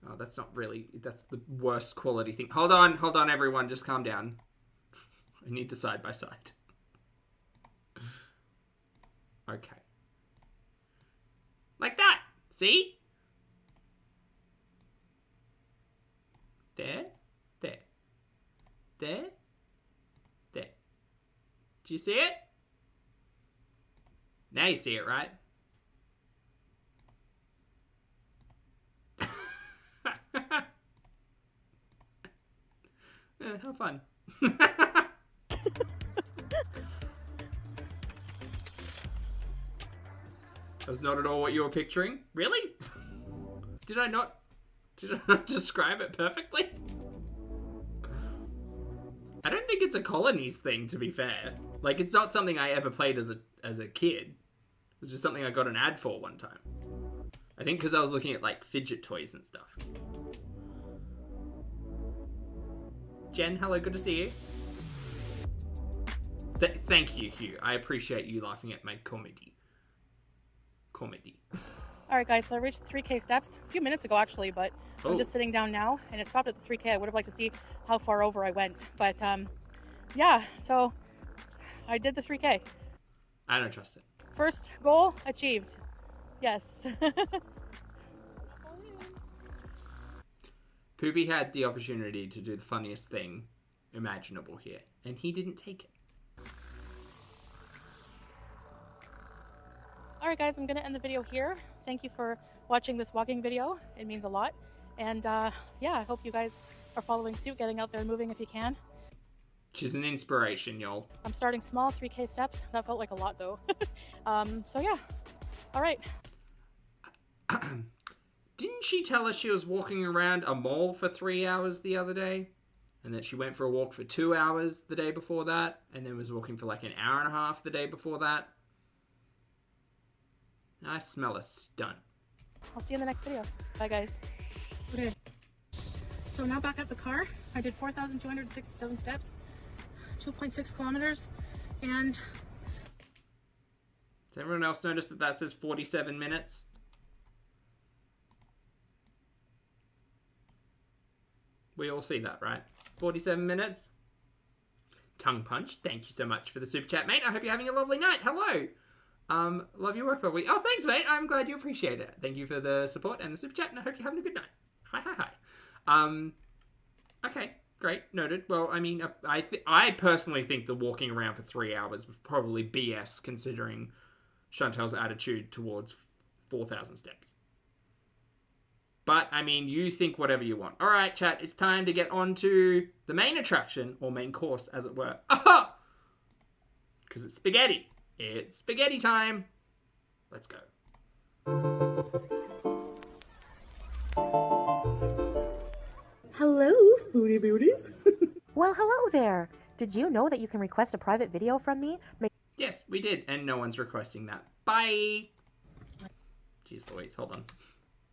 S1: Oh, that's not really... That's the worst quality thing. Hold on, everyone. Just calm down. I need the side-by-side. Okay. Like that. See? There. There. There. There. Do you see it? Now you see it, right? Yeah, have fun. That's not at all what you were picturing? Really? Did I not describe it perfectly? I don't think it's a colonies thing, to be fair. Like, it's not something I ever played as a kid. It's just something I got an ad for one time. I think because I was looking at, like, fidget toys and stuff. Jen, hello, good to see you. Thank you, Hugh. I appreciate you laughing at my comedy.
S2: All right, guys, so I reached 3K steps a few minutes ago, actually, but I'm just sitting down now, and it stopped at the 3K. I would have liked to see how far over I went, but yeah, so I did the 3K.
S1: I don't trust it.
S2: First goal achieved. Yes.
S1: Poopy had the opportunity to do the funniest thing imaginable here, and he didn't take it.
S2: Alright guys, I'm going to end the video here. Thank you for watching this walking video. It means a lot. And yeah, I hope you guys are following suit, getting out there and moving if you can.
S1: She's an inspiration, y'all.
S2: I'm starting small, 3K steps. That felt like a lot though. So yeah. Alright.
S1: Didn't she tell us she was walking around a mall for 3 hours the other day? And that she went for a walk for 2 hours the day before that? And then was walking for like an hour and a half the day before that? I smell a stunt.
S2: I'll see you in the next video. Bye, guys. Okay. So now back at the car. I did 4,267 steps, 2.6 kilometers, and...
S1: Does everyone else notice that says 47 minutes? We all see that, right? 47 minutes? Tongue punch. Thank you so much for the super chat, mate. I hope you're having a lovely night. Hello. Love your work, Bobby. Oh, thanks, mate. I'm glad you appreciate it. Thank you for the support and the super chat, and I hope you're having a good night. Hi. Okay, great, noted. Well, I mean, I personally think the walking around for 3 hours was probably BS, considering Chantel's attitude towards 4,000 steps. But, I mean, you think whatever you want. All right, chat, it's time to get on to the main attraction, or main course, as it were. Aha! Because it's spaghetti. It's spaghetti time. Let's go.
S4: Hello, Foodie Beauties.
S3: Well, hello there. Did you know that you can request a private video from me?
S1: Yes, we did, and no one's requesting that. Bye. Jeez Louise, hold on.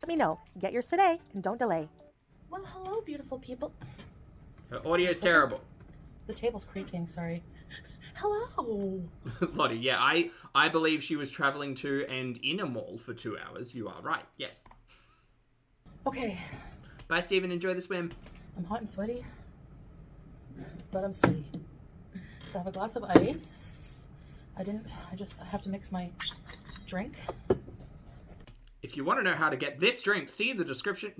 S3: Let me know. Get yours today, and don't delay.
S4: Well, hello, beautiful people.
S1: Her audio's terrible.
S4: The table's creaking, sorry. Hello.
S1: Lottie, yeah, I believe she was traveling to and in a mall for 2 hours. You are right, yes.
S4: Okay.
S1: Bye, Stephen. Enjoy the swim.
S4: I'm hot and sweaty, but I'm steady. So I have a glass of ice. I have to mix my drink.
S1: If you want to know how to get this drink, see description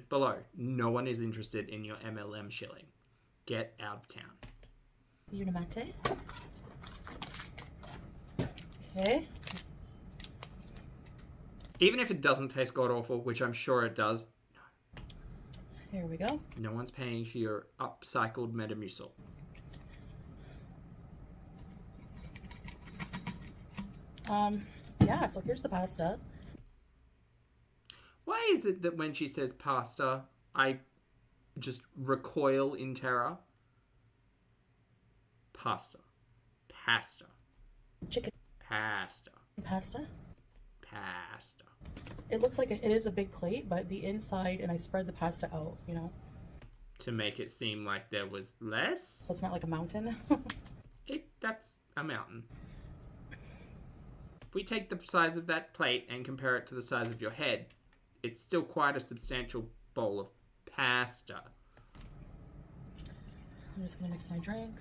S1: below. No one is interested in your MLM shilling. Get out of town.
S4: Unimate. Okay.
S1: Even if it doesn't taste god-awful, which I'm sure it does,
S4: Here we go.
S1: no one's paying for your upcycled Metamucil.
S4: Yeah, so here's the pasta.
S1: Why is it that when she says pasta, I just recoil in terror? Pasta. Pasta.
S4: Chicken
S1: Pasta.
S4: pasta.
S1: Pasta.
S4: It looks like it is a big plate, but the inside, and I spread the pasta out, you know?
S1: To make it seem like there was less?
S4: So it's not like a mountain.
S1: That's a mountain. If we take the size of that plate and compare it to the size of your head, it's still quite a substantial bowl of pasta.
S4: I'm just gonna mix my drink.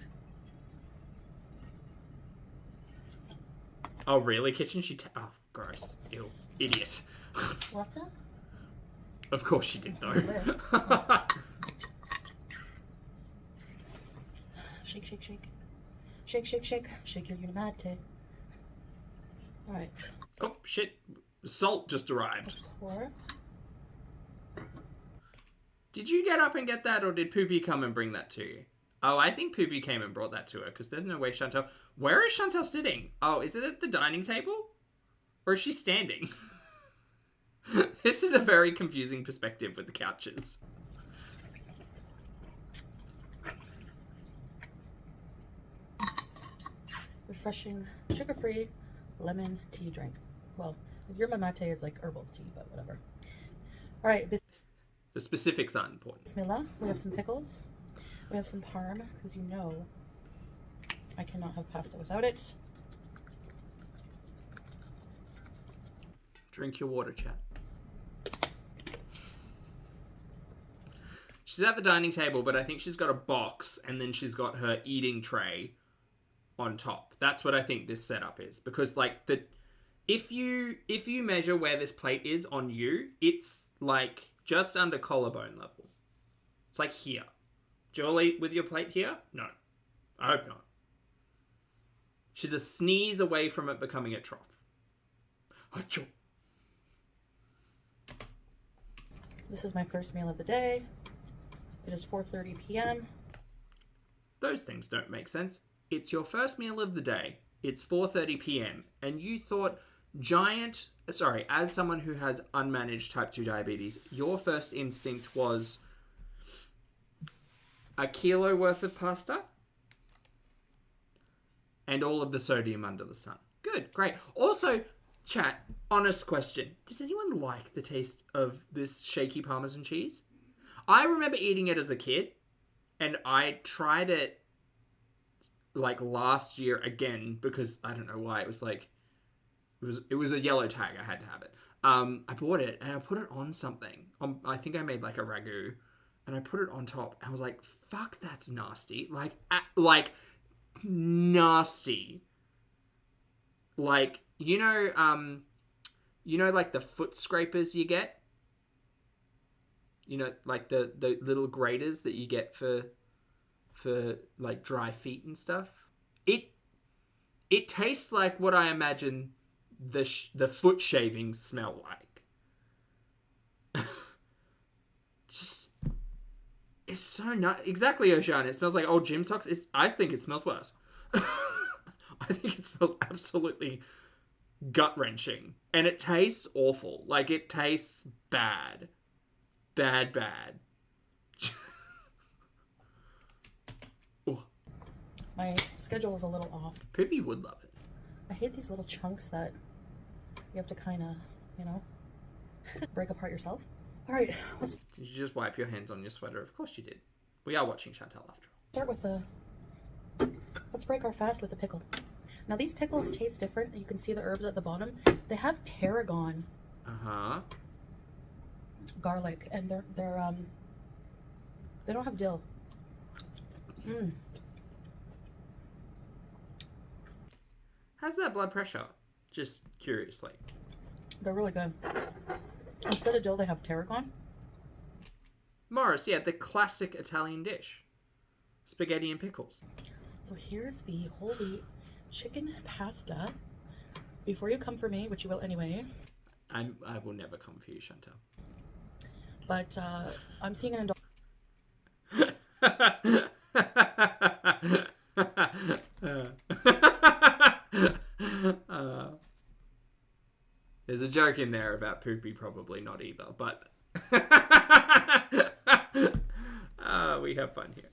S1: Oh, really, kitchen? Oh, gross. Ew. Idiot.
S4: What's that?
S1: Of course she did, though.
S4: Shake, shake, shake. Shake, shake, shake. Shake your unimate. Alright.
S1: Oh, shit. Salt just arrived.
S4: Let's pour.
S1: Did you get up and get that, or did Poopy come and bring that to you? Oh, I think Poopy came and brought that to her, because there's no way Chantal... Where is Chantal sitting? Oh, is it at the dining table? Or is she standing? This is a very confusing perspective with the couches.
S4: Refreshing, sugar-free lemon tea drink. Well, yerba mate is like herbal tea, but whatever. All right.
S1: The specifics aren't important.
S4: Bismillah. We have some pickles. We have some parm, because you know I cannot have pasta without it.
S1: Drink your water, chat. She's at the dining table, but I think she's got a box, and then she's got her eating tray on top. That's what I think this setup is. Because, like, if you measure where this plate is on you, it's, like, just under collarbone level. It's, like, here. Do you all eat with your plate here? No. I hope not. She's a sneeze away from it becoming a trough. Achoo.
S4: This is my first meal of the day. It is 4:30 p.m.
S1: Those things don't make sense. It's your first meal of the day. It's 4:30 p.m. And you thought as someone who has unmanaged type 2 diabetes, your first instinct was a kilo worth of pasta and all of the sodium under the sun. Good, great. Also, chat, honest question. Does anyone like the taste of this shaky Parmesan cheese? I remember eating it as a kid, and I tried it like last year again because I don't know why. It was like, it was a yellow tag. I had to have it. I bought it and I put it on something. I think I made like a ragu, and I put it on top. And I was like, fuck, that's nasty. Like nasty. Like, you know, like the foot scrapers you get? You know, like the little graters that you get for like dry feet and stuff. It tastes like what I imagine the foot shavings smell like. Just, it's so not exactly, Ocean. It smells like old gym socks. I think it smells worse. I think it smells absolutely gut-wrenching. And it tastes awful. Like, it tastes bad. Bad.
S4: My schedule is a little off.
S1: Poopy would love it.
S4: I hate these little chunks that you have to kind of, break apart yourself. All right,
S1: Did you just wipe your hands on your sweater? Of course you did. We are watching Chantal after all.
S4: start with let's break our fast with a pickle. Now these pickles taste different. You can see the herbs at the bottom. They have tarragon.
S1: Uh-huh.
S4: Garlic, and they don't have dill.
S1: How's that blood pressure? Just curiously.
S4: They're really good. Instead of dill, they have tarragon.
S1: Morris, yeah, the classic Italian dish. Spaghetti and pickles.
S4: So here's the whole wheat chicken pasta. Before you come for me, which you will anyway.
S1: I will never come for you, Chantal.
S4: But I'm seeing an
S1: there's a joke in there about Poopy probably not either, but we have fun here.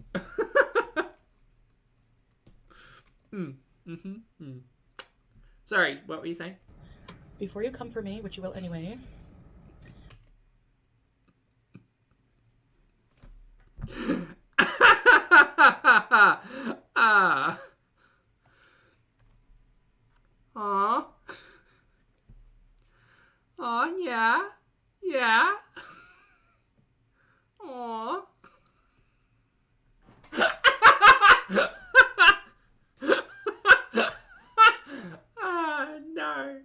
S1: Sorry, what were you saying?
S4: Before you come for me, which you will anyway.
S1: Aw, yeah. Yeah. Aw. No.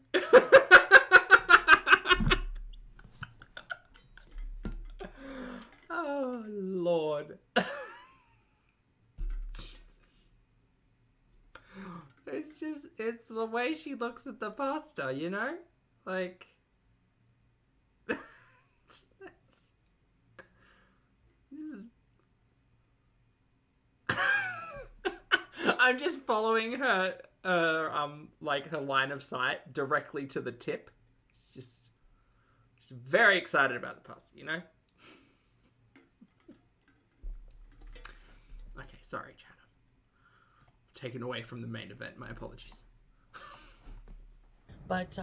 S1: Oh, Lord. It's the way she looks at the pasta, you know? Like, I'm just following her, like her line of sight directly to the tip. She's very excited about the pasta, you know? Okay, sorry, Chad. Taken away from the main event. My apologies.
S4: But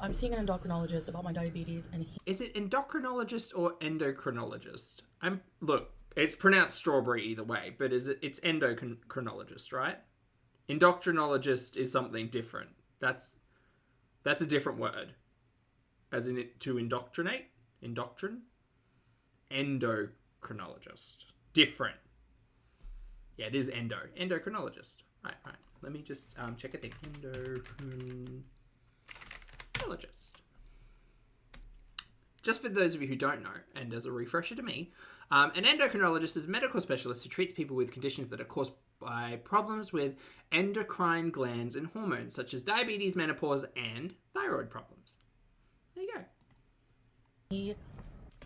S4: I'm seeing an endocrinologist about my diabetes, and
S1: Is it endocrinologist or endocrinologist? Look, it's pronounced strawberry either way, but it's endocrinologist, right? Endocrinologist is something different. That's a different word. As in it to indoctrinate? Endocrinologist. Different. Yeah, it is endocrinologist. Right. Let me just check a thing. Endocrinologist. Just for those of you who don't know, and as a refresher to me, an endocrinologist is a medical specialist who treats people with conditions that are caused by problems with endocrine glands and hormones, such as diabetes, menopause, and thyroid problems. There you go.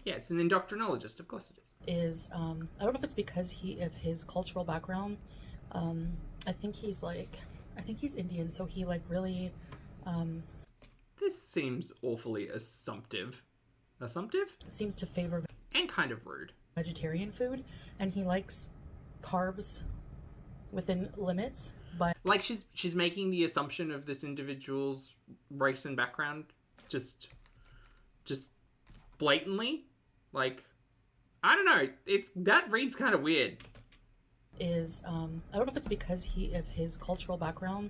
S1: Yeah, it's an endocrinologist. Of course it is.
S4: I don't know if it's because of his cultural background. I think he's Indian, so he like really.
S1: This seems awfully assumptive.
S4: Seems to favor
S1: and kind of rude
S4: vegetarian food, and he likes carbs within limits. But
S1: like she's making the assumption of this individual's race and background, just blatantly. Like, I don't know. That reads kind of weird.
S4: I don't know if it's because of his cultural background.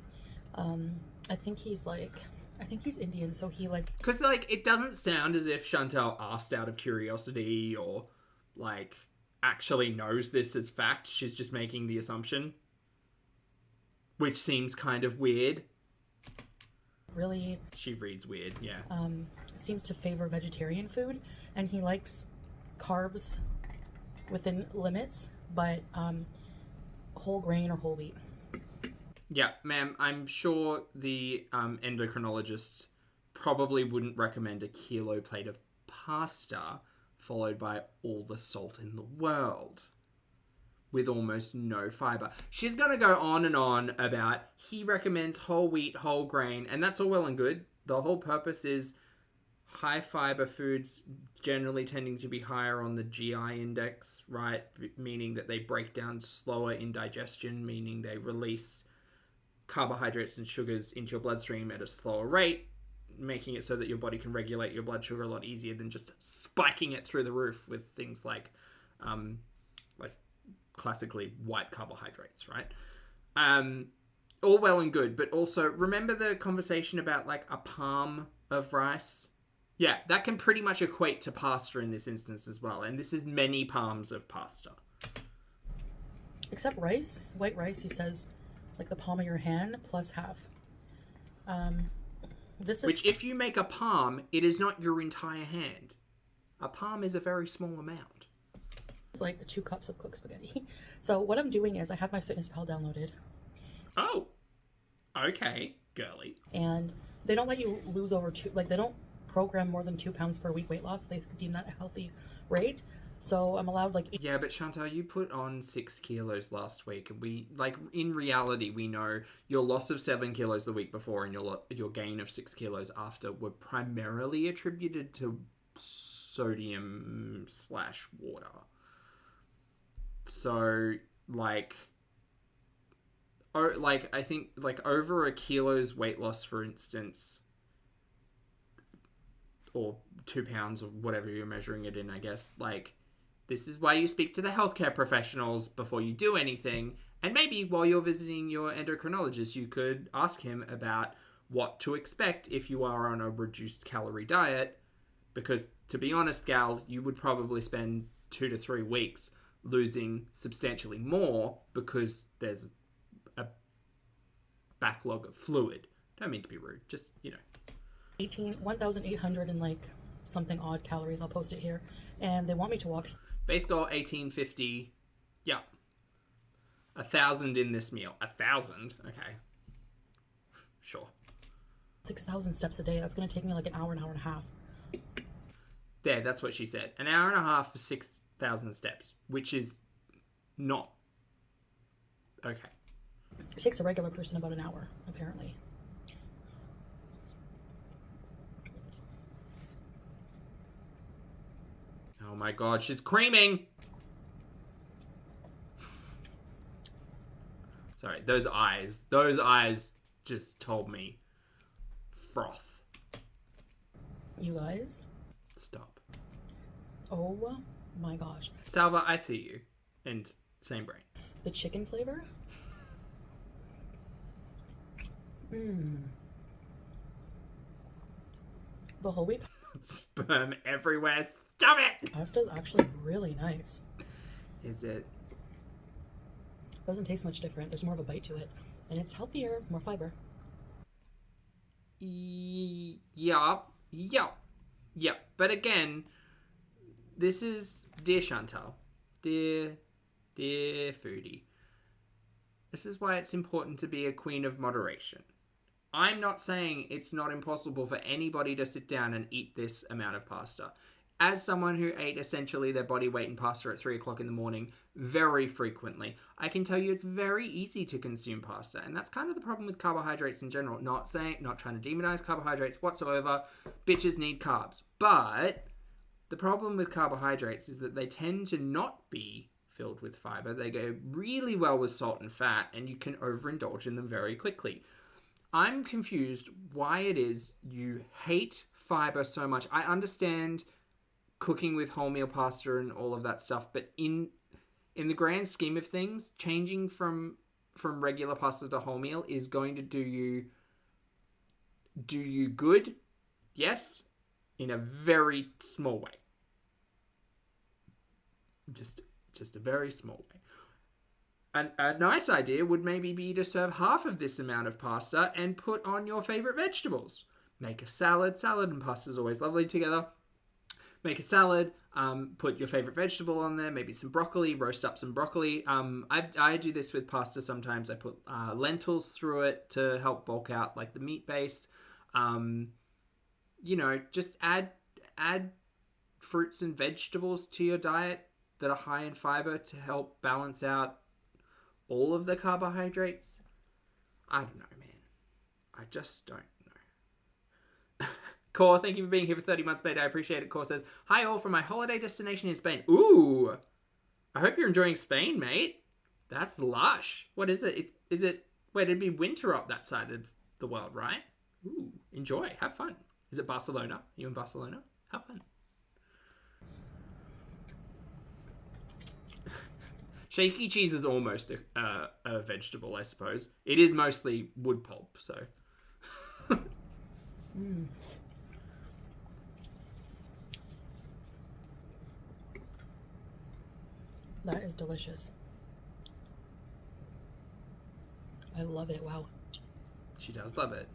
S4: I think he's Indian, so he like.
S1: Because like it doesn't sound as if Chantal asked out of curiosity or like actually knows this as fact. She's just making the assumption, which seems kind of weird.
S4: Really.
S1: She reads weird. Yeah.
S4: Seems to favor vegetarian food, and he likes carbs within limits, but whole grain or whole wheat.
S1: Yeah, ma'am, I'm sure the endocrinologist probably wouldn't recommend a kilo plate of pasta followed by all the salt in the world with almost no fiber. She's going to go on and on about he recommends whole wheat, whole grain, and that's all well and good. The whole purpose is high fiber foods generally tending to be higher on the GI index, right? Meaning that they break down slower in digestion, meaning they release carbohydrates and sugars into your bloodstream at a slower rate, making it so that your body can regulate your blood sugar a lot easier than just spiking it through the roof with things like classically white carbohydrates, right? All well and good, but also remember the conversation about like a palm of rice? Yeah, that can pretty much equate to pasta in this instance as well, and this is many palms of pasta.
S4: Except rice, white rice, he says, like the palm of your hand plus half.
S1: Which, if you make a palm, it is not your entire hand. A palm is a very small amount.
S4: It's like 2 cups of cooked spaghetti. So what I'm doing is I have my FitnessPal downloaded.
S1: Oh, okay, girly.
S4: And they don't let you lose over they don't program more than 2 pounds per week weight loss. They deem that a healthy rate. So I'm allowed
S1: Yeah, but Chantal, you put on 6 kilos last week, and we in reality we know your loss of 7 kilos the week before and your gain of 6 kilos after were primarily attributed to sodium/water. So I think over a kilo's weight loss, for instance, or 2 pounds or whatever you're measuring it in, I guess, this is why you speak to the healthcare professionals before you do anything. And maybe while you're visiting your endocrinologist, you could ask him about what to expect if you are on a reduced calorie diet. Because to be honest, gal, you would probably spend 2 to 3 weeks losing substantially more because there's a backlog of fluid. Don't mean to be rude, just,
S4: 1,800 and something odd calories. I'll post it here. And they want me to walk.
S1: Base goal 1850. Yeah. 1,000 in this meal. 1,000? Okay. Sure.
S4: 6,000 steps a day. That's going to take me an hour and a half.
S1: There, that's what she said. An hour and a half for 6,000 steps, which is not okay.
S4: It takes a regular person about an hour, apparently.
S1: Oh my god, she's creaming! Sorry, those eyes just told me. Froth.
S4: You guys?
S1: Stop.
S4: Oh my gosh.
S1: Salva, I see you. And same brain.
S4: The chicken flavor? Mmm. The whole wheat
S1: Sperm everywhere. Stop it!
S4: pasta's actually really nice.
S1: Is it?
S4: Doesn't taste much different. There's more of a bite to it. And it's healthier, more fiber.
S1: Yup. But again, this is dear Chantal, dear Foodie. This is why it's important to be a queen of moderation. I'm not saying it's not impossible for anybody to sit down and eat this amount of pasta. As someone who ate essentially their body weight in pasta at 3 o'clock in the morning very frequently, I can tell you it's very easy to consume pasta. And that's kind of the problem with carbohydrates in general. Not trying to demonize carbohydrates whatsoever. Bitches need carbs. But the problem with carbohydrates is that they tend to not be filled with fiber. They go really well with salt and fat, and you can overindulge in them very quickly. I'm confused why it is you hate fiber so much. I understand cooking with wholemeal pasta and all of that stuff, but in the grand scheme of things, changing from regular pasta to wholemeal is going to do you good, yes, in a very small way. Just a very small way. A nice idea would maybe be to serve half of this amount of pasta and put on your favorite vegetables. Make a salad. Salad and pasta is always lovely together. Make a salad, put your favorite vegetable on there, maybe some broccoli, roast up some broccoli. I do this with pasta sometimes. I put lentils through it to help bulk out like the meat base. Just add fruits and vegetables to your diet that are high in fiber to help balance out all of the carbohydrates. I don't know, man. I just don't know. Core, thank you for being here for 30 months, mate. I appreciate it. Core says, hi all from my holiday destination in Spain. Ooh, I hope you're enjoying Spain, mate. That's lush. What is it? Wait, it'd be winter up that side of the world, right? Ooh, enjoy. Have fun. Is it Barcelona? Are you in Barcelona? Have fun. Shaky cheese is almost a vegetable, I suppose. It is mostly wood pulp, so.
S4: That is delicious. I love it. Wow.
S1: She does love it.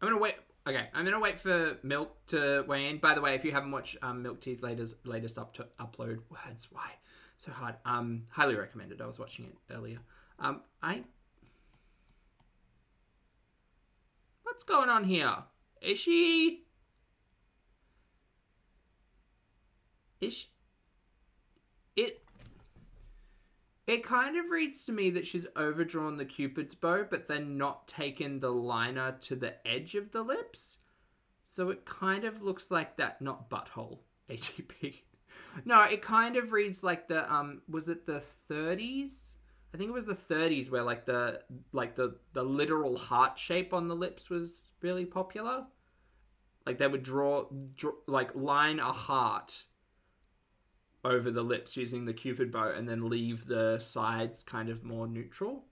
S1: I'm gonna wait. Okay, I'm gonna wait for Milk to weigh in. By the way, if you haven't watched Milk Tea's latest upload, words, why so hard? Highly recommended. I was watching it earlier. What's going on here? It kind of reads to me that she's overdrawn the Cupid's bow, but then not taken the liner to the edge of the lips. So it kind of looks like that, not butthole, ATP. No, it kind of reads like the, was it the 30s? I think it was the 30s where like the literal heart shape on the lips was really popular. Like they would draw line a heart over the lips using the Cupid bow and then leave the sides kind of more neutral.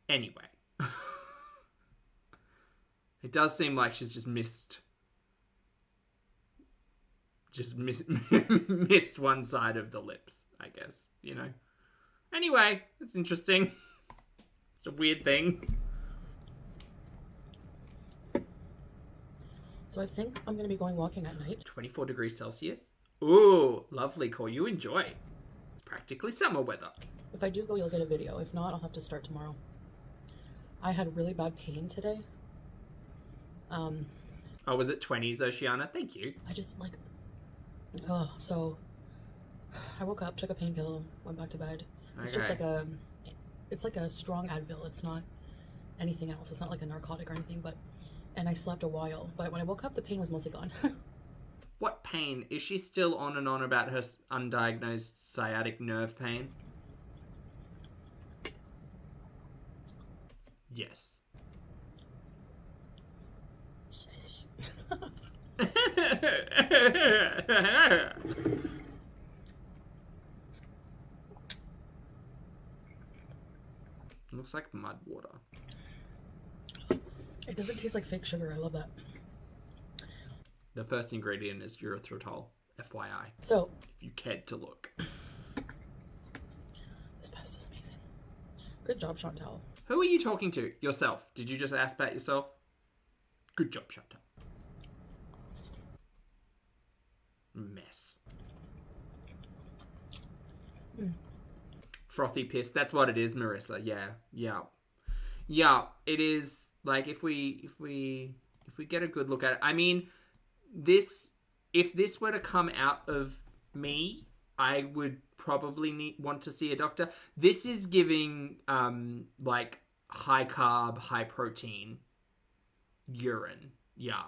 S1: Anyway. It does seem like she's just missed one side of the lips, I guess, you know. Anyway, it's interesting. It's a weird thing.
S4: So I think I'm going to be going walking at night.
S1: 24 degrees Celsius. Ooh, lovely, Core. You enjoy. It's practically summer weather.
S4: If I do go, you'll get a video. If not, I'll have to start tomorrow. I had really bad pain today.
S1: Oh, was it 20s, Oceana? Thank you.
S4: I just so I woke up, took a pain pill, went back to bed, It's just like it's like a strong Advil. It's not anything else. It's not like a narcotic or anything, and I slept a while. But when I woke up, the pain was mostly gone.
S1: What pain? Is she still on and on about her undiagnosed sciatic nerve pain? Yes. Looks like mud water.
S4: It doesn't taste like fake sugar. I love that.
S1: The first ingredient is erythritol, FYI.
S4: So,
S1: if you cared to look.
S4: This pasta's amazing. Good job, Chantal.
S1: Who are you talking to? Yourself. Did you just ask about yourself? Good job, Chantal. Mess. Frothy piss. That's what it is, Marissa. Yeah. It is. Like if we get a good look at it. I mean, if this were to come out of me, I would probably want to see a doctor. This is giving like high carb, high protein urine. Yeah,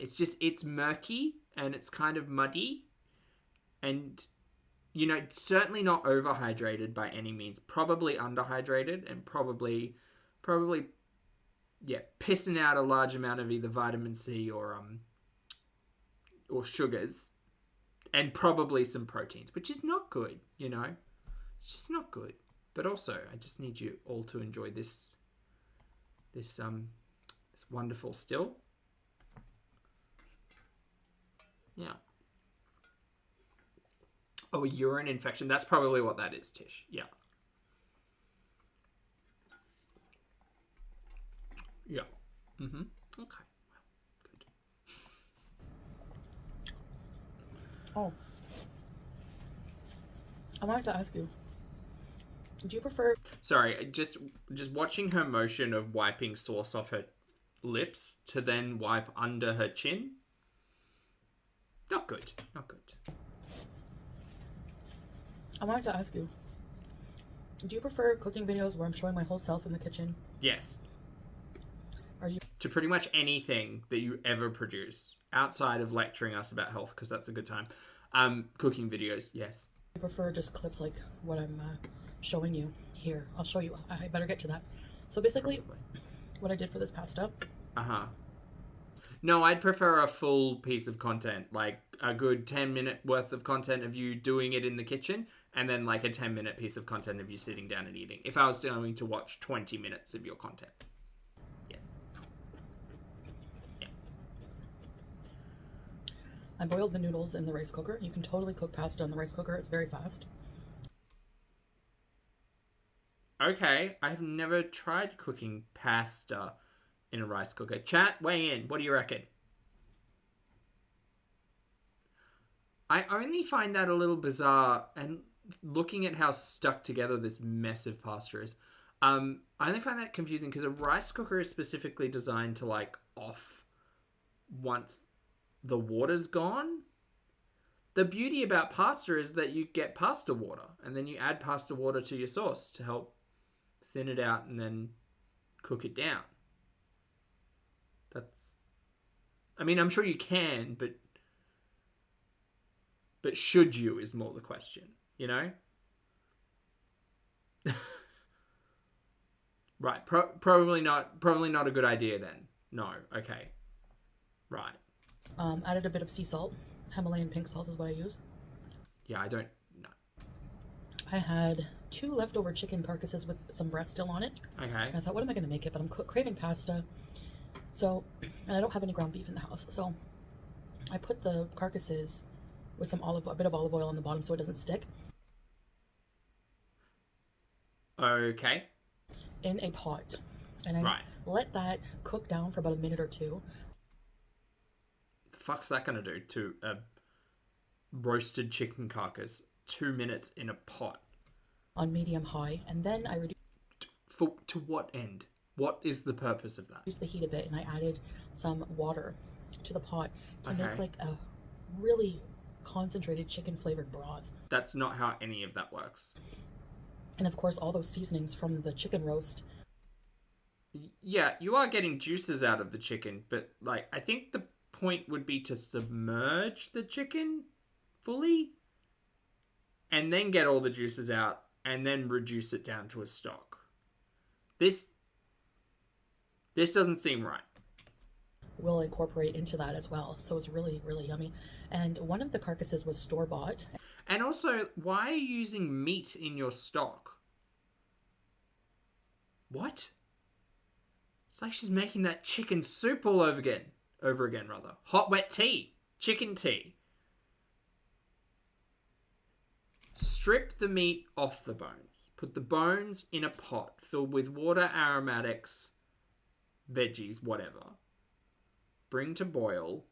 S1: it's murky and it's kind of muddy and, you know, certainly not overhydrated by any means. Probably underhydrated and probably, pissing out a large amount of either vitamin C or sugars and probably some proteins, which is not good, you know? It's just not good. But also, I just need you all to enjoy this wonderful still. Yeah. Oh, a urine infection. That's probably what that is, Tish. Yeah. Yeah. Mm-hmm. Okay. Well, good.
S4: Oh. I wanted to ask you, do you prefer...
S1: Sorry, just watching her motion of wiping sauce off her lips to then wipe under her chin. Not good. Not good.
S4: I wanted to ask you, do you prefer cooking videos where I'm showing my whole self in the kitchen?
S1: Yes.
S4: Are you...
S1: To pretty much anything that you ever produce, outside of lecturing us about health, because that's a good time. Cooking videos, yes.
S4: I prefer just clips like what I'm showing you here. I'll show you. I better get to that. So basically, probably what I did for this pasta.
S1: No, I'd prefer a full piece of content, like a good 10-minute worth of content of you doing it in the kitchen, and then like a 10-minute piece of content of you sitting down and eating. If I was going to watch 20 minutes of your content. Yes. Yeah.
S4: I boiled the noodles in the rice cooker. You can totally cook pasta in the rice cooker. It's very fast.
S1: Okay, I've never tried cooking pasta in a rice cooker. Chat, weigh in. What do you reckon? I only find that a little bizarre, and looking at how stuck together this mess of pasta is, I only find that confusing because a rice cooker is specifically designed to like off once the water's gone. The beauty about pasta is that you get pasta water, and then you add pasta water to your sauce to help thin it out and then cook it down. I mean, I'm sure you can, but should you is more the question, you know? Right, probably not a good idea then. No, okay. Right.
S4: Added a bit of sea salt. Himalayan pink salt is what I use.
S1: Yeah, I don't know.
S4: I had 2 leftover chicken carcasses with some breast still on it.
S1: Okay.
S4: And I thought, what am I going to make it? But I'm craving pasta. So, and I don't have any ground beef in the house. So I put the carcasses with a bit of olive oil on the bottom so it doesn't stick.
S1: Okay.
S4: In a pot. And I let that cook down for about a minute or 2.
S1: The fuck's that going to do to a roasted chicken carcass? 2 minutes in a pot.
S4: On medium high. And then I reduced...
S1: To what end? What is the purpose of that?
S4: Reduced the heat a bit, and I added some water to the pot to make like a really concentrated chicken flavored broth.
S1: That's not how any of that works.
S4: And of course, all those seasonings from the chicken roast.
S1: Yeah, you are getting juices out of the chicken, but like I think the point would be to submerge the chicken fully and then get all the juices out and then reduce it down to a stock. This doesn't seem right.
S4: Will incorporate into that as well. So it's really, really yummy. And one of the carcasses was store-bought.
S1: And also, why are you using meat in your stock? What? It's like she's making that chicken soup all over again. Hot, wet tea. Chicken tea. Strip the meat off the bones. Put the bones in a pot filled with water, aromatics, veggies, whatever. Bring to boil.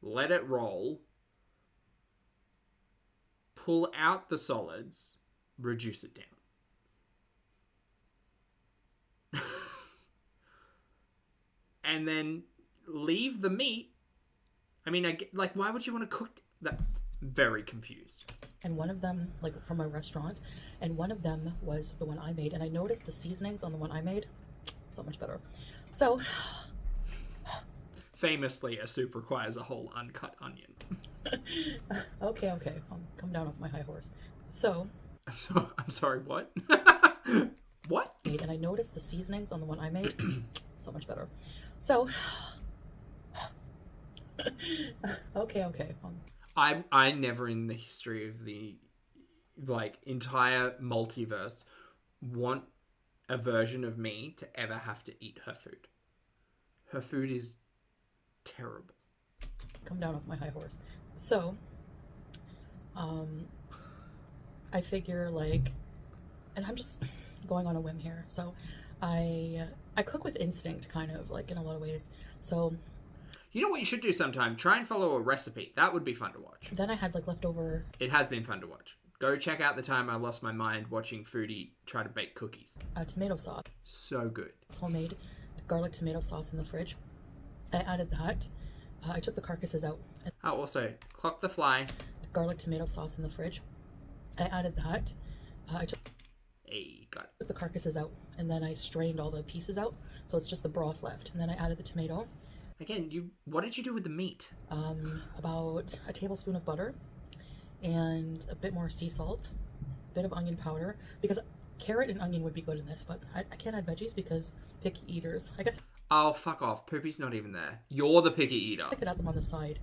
S1: Let it roll. Pull out the solids. Reduce it down. And then leave the meat. I mean, why would you want to cook that? Very confused.
S4: And one of them, like from a restaurant, and one of them was the one I made. And I noticed the seasonings on the one I made, so much better. So,
S1: famously, a soup requires a whole uncut onion.
S4: okay, I'll come down off my high horse. So,
S1: I'm sorry, what? What?
S4: And I noticed the seasonings on the one I made, so much better. So, okay.
S1: I never in the history of the entire multiverse want a version of me to ever have to eat her food. Her food is terrible.
S4: Come down off my high horse. So, I figure and I'm just going on a whim here. So, I cook with instinct, kind of in a lot of ways. So,
S1: you know what you should do sometime? Try and follow a recipe. That would be fun to watch.
S4: Then I had leftover.
S1: It has been fun to watch. Go check out the time I lost my mind watching Foodie try to bake cookies.
S4: Tomato sauce.
S1: So good.
S4: It's homemade garlic tomato sauce in the fridge. I added that. I took the carcasses out.
S1: Oh, also, clock the fly.
S4: Garlic tomato sauce in the fridge. I added that. I took the carcasses out, and then I strained all the pieces out, so it's just the broth left. And then I added the tomato.
S1: Again, what did you do with the meat?
S4: About a tablespoon of butter and a bit more sea salt, a bit of onion powder, because carrot and onion would be good in this, but I can't add veggies because picky eaters, I guess.
S1: Oh, fuck off. Poopy's not even there. You're the picky eater.
S4: I could add them on the side.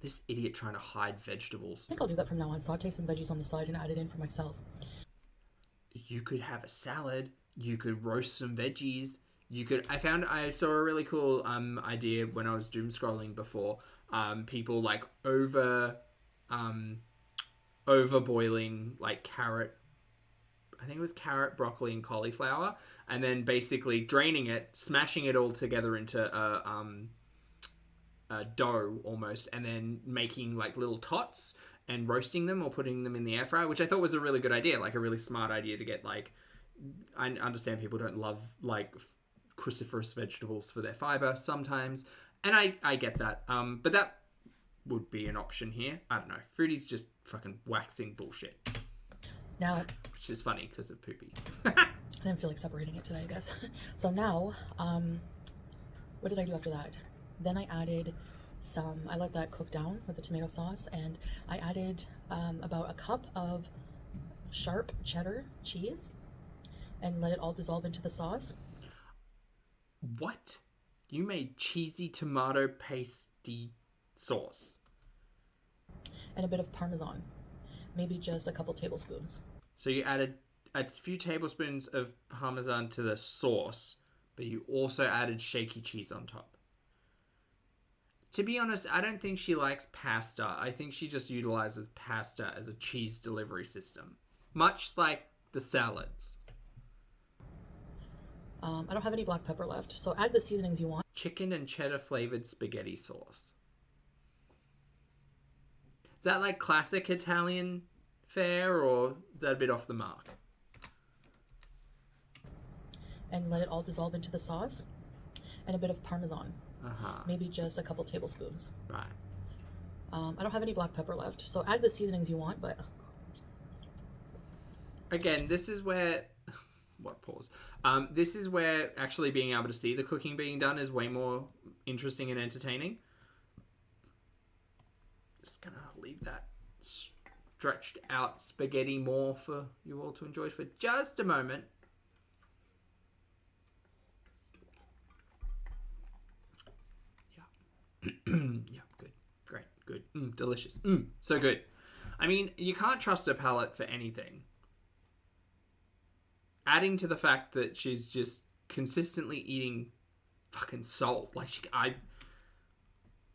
S1: This idiot trying to hide vegetables.
S4: I think I'll do that from now on. Saute some veggies on the side and add it in for myself.
S1: You could have a salad. You could roast some veggies. I saw a really cool idea when I was doom scrolling before. People over boiling carrot. I think it was carrot, broccoli, and cauliflower, and then basically draining it, smashing it all together into a dough almost, and then making little tots and roasting them or putting them in the air fryer, which I thought was a really good idea, a really smart idea to get I understand people don't love cruciferous vegetables for their fiber sometimes, and I get that, but that would be an option here. I don't know. Foodie's just fucking waxing bullshit.
S4: Now,
S1: which is funny because of Poopy.
S4: I didn't feel like separating it today, I guess. So now, what did I do after that? Then I added I let that cook down with the tomato sauce, and I added about a cup of sharp cheddar cheese and let it all dissolve into the sauce.
S1: What? You made cheesy tomato pasty sauce?
S4: And a bit of Parmesan. Maybe just a couple tablespoons.
S1: So you added a few tablespoons of Parmesan to the sauce, but you also added shaky cheese on top. To be honest, I don't think she likes pasta. I think she just utilizes pasta as a cheese delivery system. Much like the salads.
S4: I don't have any black pepper left, so add the seasonings you want.
S1: Chicken and cheddar flavored spaghetti sauce. Is that classic Italian fare, or is that a bit off the mark?
S4: And let it all dissolve into the sauce. And a bit of Parmesan. Maybe just a couple tablespoons.
S1: Right.
S4: I don't have any black pepper left, so add the seasonings you want, but...
S1: Again, this is where... What pause? This is where actually being able to see the cooking being done is way more interesting and entertaining. Just gonna leave that stretched out spaghetti more for you all to enjoy for just a moment. Yeah. Yeah, good. Great. Good. Delicious. So good. I mean, you can't trust her palate for anything. Adding to the fact that she's just consistently eating fucking salt. Like,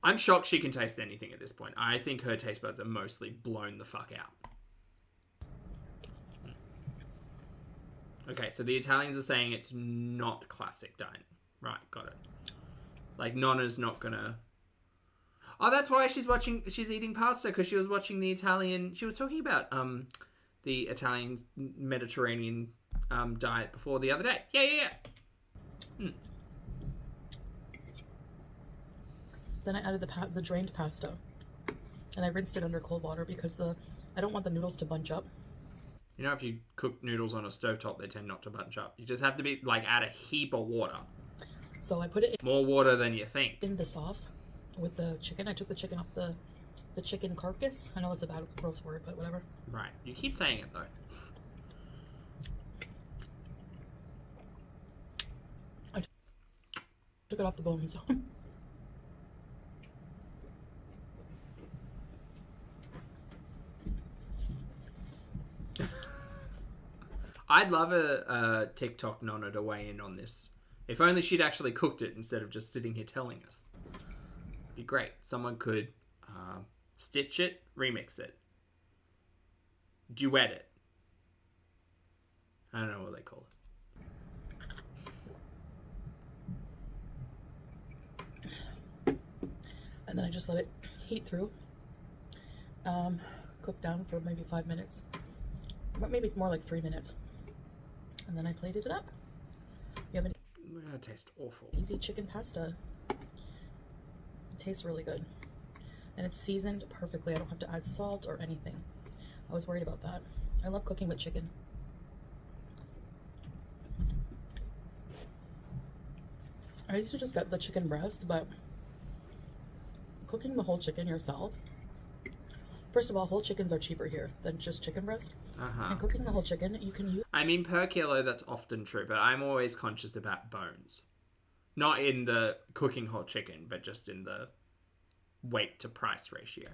S1: I'm shocked she can taste anything at this point. I think her taste buds are mostly blown the fuck out. Okay, so the Italians are saying it's not classic dining. Right, got it. Like, Nonna's not gonna... Oh, that's why she's eating pasta, because she was watching the Italian... She was talking about the Italian Mediterranean diet before the other day. Yeah.
S4: Then I added the drained pasta, and I rinsed it under cold water because I don't want the noodles to bunch up.
S1: You know, if you cook noodles on a stovetop, they tend not to bunch up. You just have to be add a heap of water.
S4: So I put it
S1: more water than you think
S4: in the sauce with the chicken. I took the chicken off the chicken carcass. I know that's a bad, gross word, but whatever.
S1: Right. You keep saying it though.
S4: I took it off the bones.
S1: I'd love a TikTok Nonna to weigh in on this. If only she'd actually cooked it instead of just sitting here telling us. It'd be great. Someone could stitch it, remix it, duet it. I don't know what they call
S4: it. And then I just let it heat through. Cook down for maybe 5 minutes. Maybe more like 3 minutes. And then I plated it up. You have an
S1: that tastes awful.
S4: Easy chicken pasta. It tastes really good. And it's seasoned perfectly. I don't have to add salt or anything. I was worried about that. I love cooking with chicken. I used to just get the chicken breast, but cooking the whole chicken yourself, first of all, whole chickens are cheaper here than just chicken breast. And cooking the whole chicken, you can use...
S1: I mean, per kilo, that's often true, but I'm always conscious about bones. Not in the cooking whole chicken, but just in the weight to price ratio.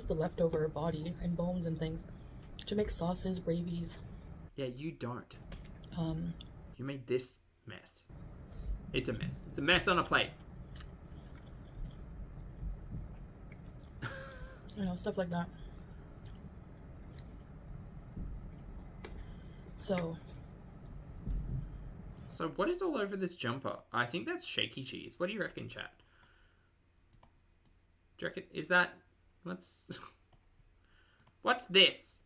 S4: The leftover body and bones and things to make sauces, gravies.
S1: Yeah, you don't. You made this mess. It's a mess. It's a mess on a plate.
S4: You know, stuff like that.
S1: So what is all over this jumper? I think that's shaky cheese. What do you reckon, chat? Do you reckon, is that, what's this?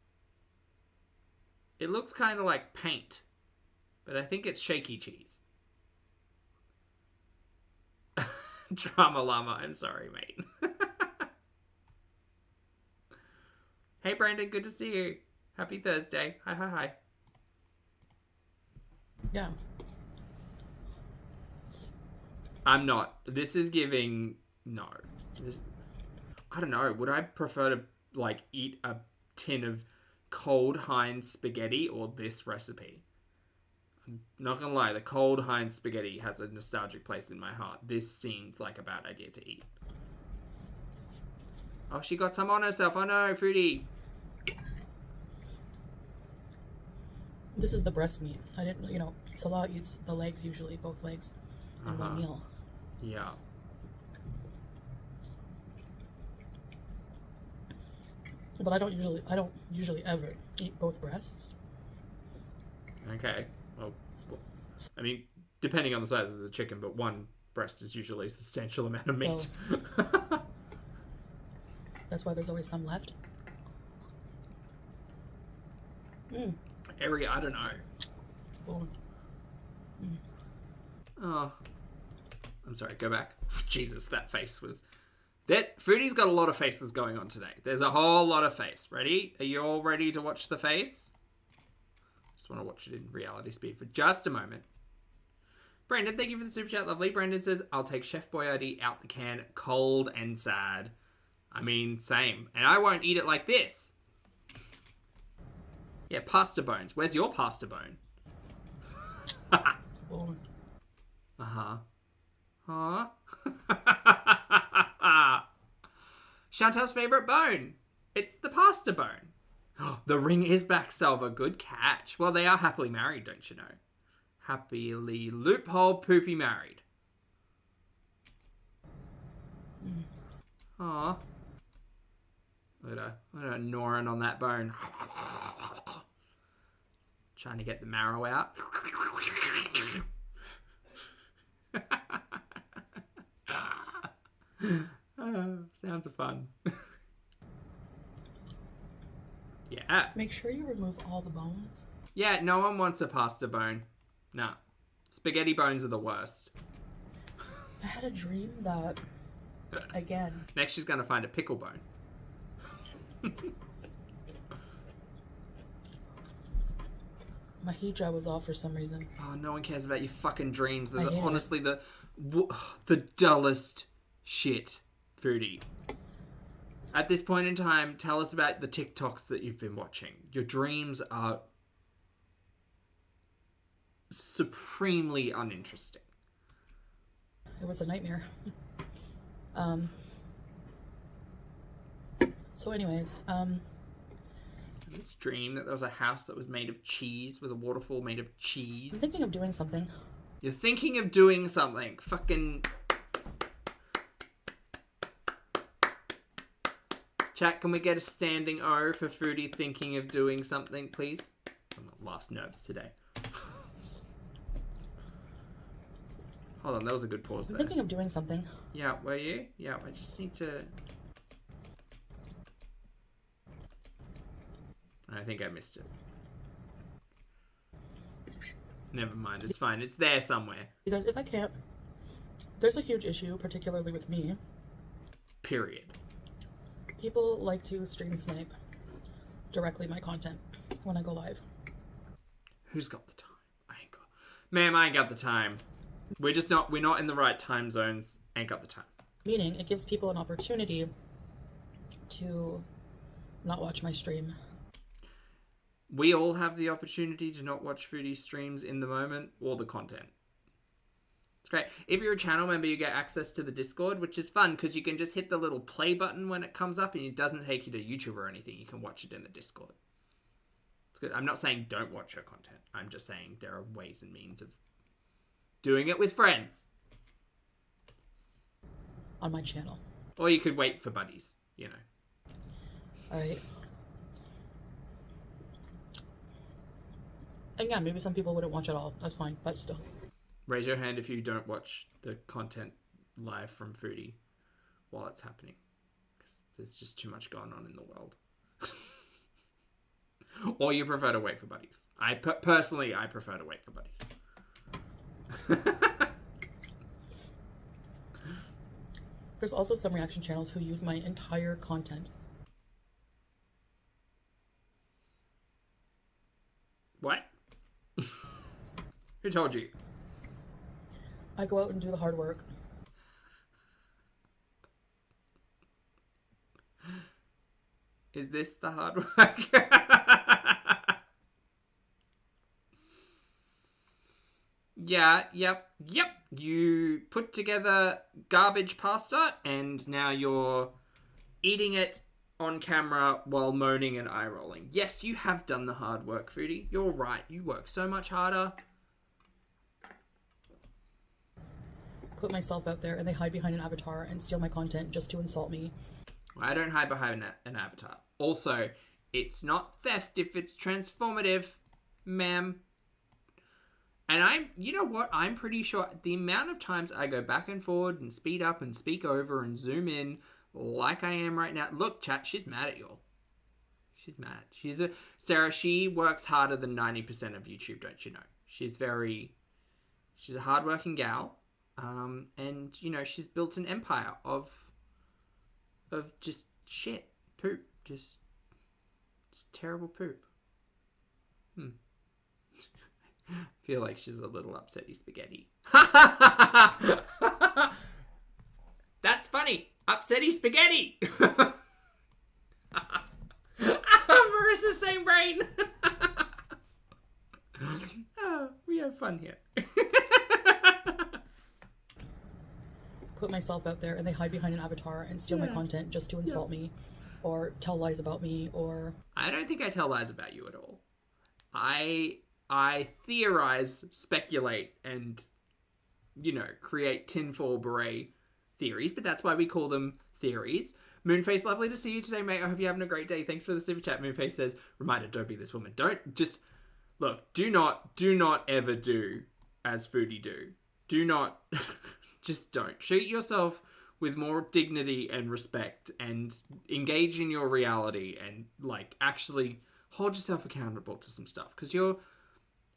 S1: It looks kind of like paint, but I think it's shaky cheese. Drama llama, I'm sorry, mate. Hey, Brandon, good to see you. Happy Thursday. Hi.
S4: Yeah.
S1: I'm not. This is giving... No. I don't know. Would I prefer to, eat a tin of cold Heinz spaghetti or this recipe? I'm not gonna lie. The cold Heinz spaghetti has a nostalgic place in my heart. This seems like a bad idea to eat. Oh, she got some on herself. Oh no, Foodie.
S4: This is the breast meat. I didn't, Salah eats the legs usually, both legs, in one meal.
S1: Yeah.
S4: But I don't usually ever eat both breasts.
S1: Okay. Well, I mean, depending on the size of the chicken, but one breast is usually a substantial amount of meat.
S4: Oh. That's why there's always some left.
S1: I don't know. Oh. I'm sorry, go back. Jesus, that face was Foodie's got a lot of faces going on today. There's a whole lot of face. Ready? Are you all ready to watch the face? Just want to watch it in reality speed for just a moment. Brandon, thank you for the super chat. Lovely. Brandon says, I'll take Chef Boyardee out the can, cold and sad. I mean, same. And I won't eat it like this. Yeah, pasta bones. Where's your pasta bone? Uh-huh. Huh? Chantal's favourite bone. It's the pasta bone. The ring is back, Salva. Good catch. Well, they are happily married, don't you know? Happily loophole poopy married. Aw. Look at her gnawing on that bone. Trying to get the marrow out. Sounds of fun. Yeah.
S4: Make sure you remove all the bones.
S1: Yeah, no one wants a pasta bone. Nah. Spaghetti bones are the worst.
S4: I had a dream that, again...
S1: Next she's gonna find a pickle bone.
S4: My hijab was off for some reason.
S1: Oh, no one cares about your fucking dreams. They're honestly the dullest shit, Foodie. At this point in time, tell us about the TikToks that you've been watching. Your dreams are supremely uninteresting.
S4: It was a nightmare. So anyways,
S1: This dream that there was a house that was made of cheese with a waterfall made of cheese.
S4: I'm thinking of doing something.
S1: You're thinking of doing something. Fucking... Chat, can we get a standing O for Foodie thinking of doing something, please? I'm at last nerves today. Hold on, that was a good pause
S4: I'm
S1: there.
S4: thinking of doing something.
S1: Yeah, were you? Yeah, I just need to... I think I missed it. Never mind, it's fine. It's there somewhere.
S4: Because if I can't... There's a huge issue, particularly with me.
S1: Period.
S4: People like to stream snipe directly my content when I go live.
S1: Who's got the time? I ain't got... Ma'am, I ain't got the time. We're not in the right time zones. Ain't got the time.
S4: Meaning, it gives people an opportunity to not watch my stream.
S1: We all have the opportunity to not watch Foodie streams in the moment or the content. It's great. If you're a channel member, you get access to the Discord, which is fun because you can just hit the little play button when it comes up and it doesn't take you to YouTube or anything. You can watch it in the Discord. It's good. I'm not saying don't watch her content. I'm just saying there are ways and means of doing it with friends.
S4: On my channel.
S1: Or you could wait for buddies, you know.
S4: Alright. And yeah, maybe some people wouldn't watch at all. That's fine, but still.
S1: Raise your hand if you don't watch the content live from Foodie while it's happening. Because there's just too much going on in the world. Or you prefer to wait for buddies. Personally, I prefer to wait for buddies.
S4: There's also some reaction channels who use my entire content.
S1: What? Who told you?
S4: I go out and do the hard work.
S1: Is this the hard work? Yeah, yep. You put together garbage pasta and now you're eating it on camera while moaning and eye rolling. Yes, you have done the hard work, Foodie. You're right. You work so much harder.
S4: Put myself out there and they hide behind an avatar and steal my content just to insult me.
S1: I don't hide behind an avatar. Also, it's not theft if it's transformative, ma'am. And you know what? I'm pretty sure the amount of times I go back and forward and speed up and speak over and zoom in like I am right now. Look, chat, she's mad at y'all. She's mad. Sarah, she works harder than 90% of YouTube, don't you know? She's a hardworking gal. And, you know, she's built an empire of of just shit, poop, just terrible poop. Feel like she's a little upsetty spaghetti. That's funny. Upsetty spaghetti. Marissa's same brain. Oh, we have fun here.
S4: Put myself out there and they hide behind an avatar and steal my content just to insult me or tell lies about me or...
S1: I don't think I tell lies about you at all. I theorize, speculate, and, create tinfoil beret theories, but that's why we call them theories. Moonface, lovely to see you today, mate. I hope you're having a great day. Thanks for the super chat. Moonface says, reminder, don't be this woman. Don't just... Look, do not ever do as Foodie do. Do not... Just don't. Treat yourself with more dignity and respect and engage in your reality and, actually hold yourself accountable to some stuff. Because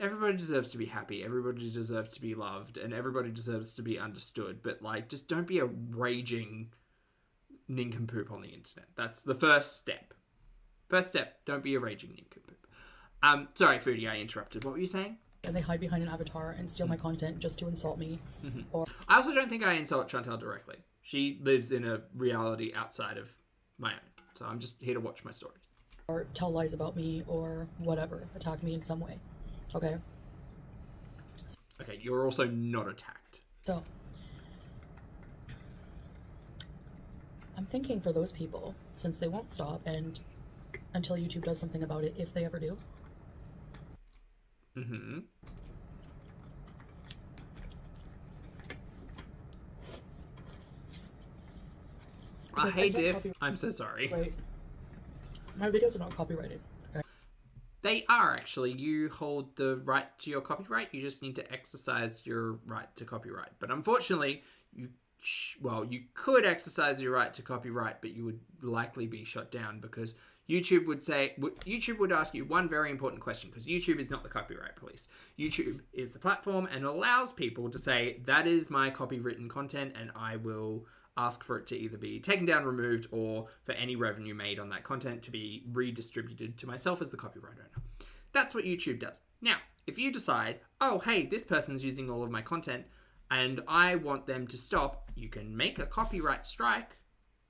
S1: everybody deserves to be happy. Everybody deserves to be loved. And everybody deserves to be understood. But, just don't be a raging nincompoop on the internet. That's the first step. First step, don't be a raging nincompoop. Sorry, Foodie, I interrupted. What were you saying?
S4: And they hide behind an avatar and steal my content just to insult me. Or
S1: I also don't think I insult Chantal directly. She lives in a reality outside of my own. So I'm just here to watch my stories.
S4: Or tell lies about me or whatever. Attack me in some way. Okay?
S1: Okay, you're also not attacked.
S4: So, I'm thinking for those people, since they won't stop and until YouTube does something about it, if they ever do.
S1: Mm-hmm. Hey, Diff. I'm so sorry.
S4: Right. My videos are not copyrighted. Okay?
S1: They are, actually. You hold the right to your copyright. You just need to exercise your right to copyright. But unfortunately, you could exercise your right to copyright, but you would likely be shut down because YouTube would ask you one very important question, because YouTube is not the copyright police. YouTube is the platform and allows people to say, that is my copywritten content, and I will ask for it to either be taken down, removed, or for any revenue made on that content to be redistributed to myself as the copyright owner. That's what YouTube does. Now, if you decide, oh, hey, this person's using all of my content, and I want them to stop, you can make a copyright strike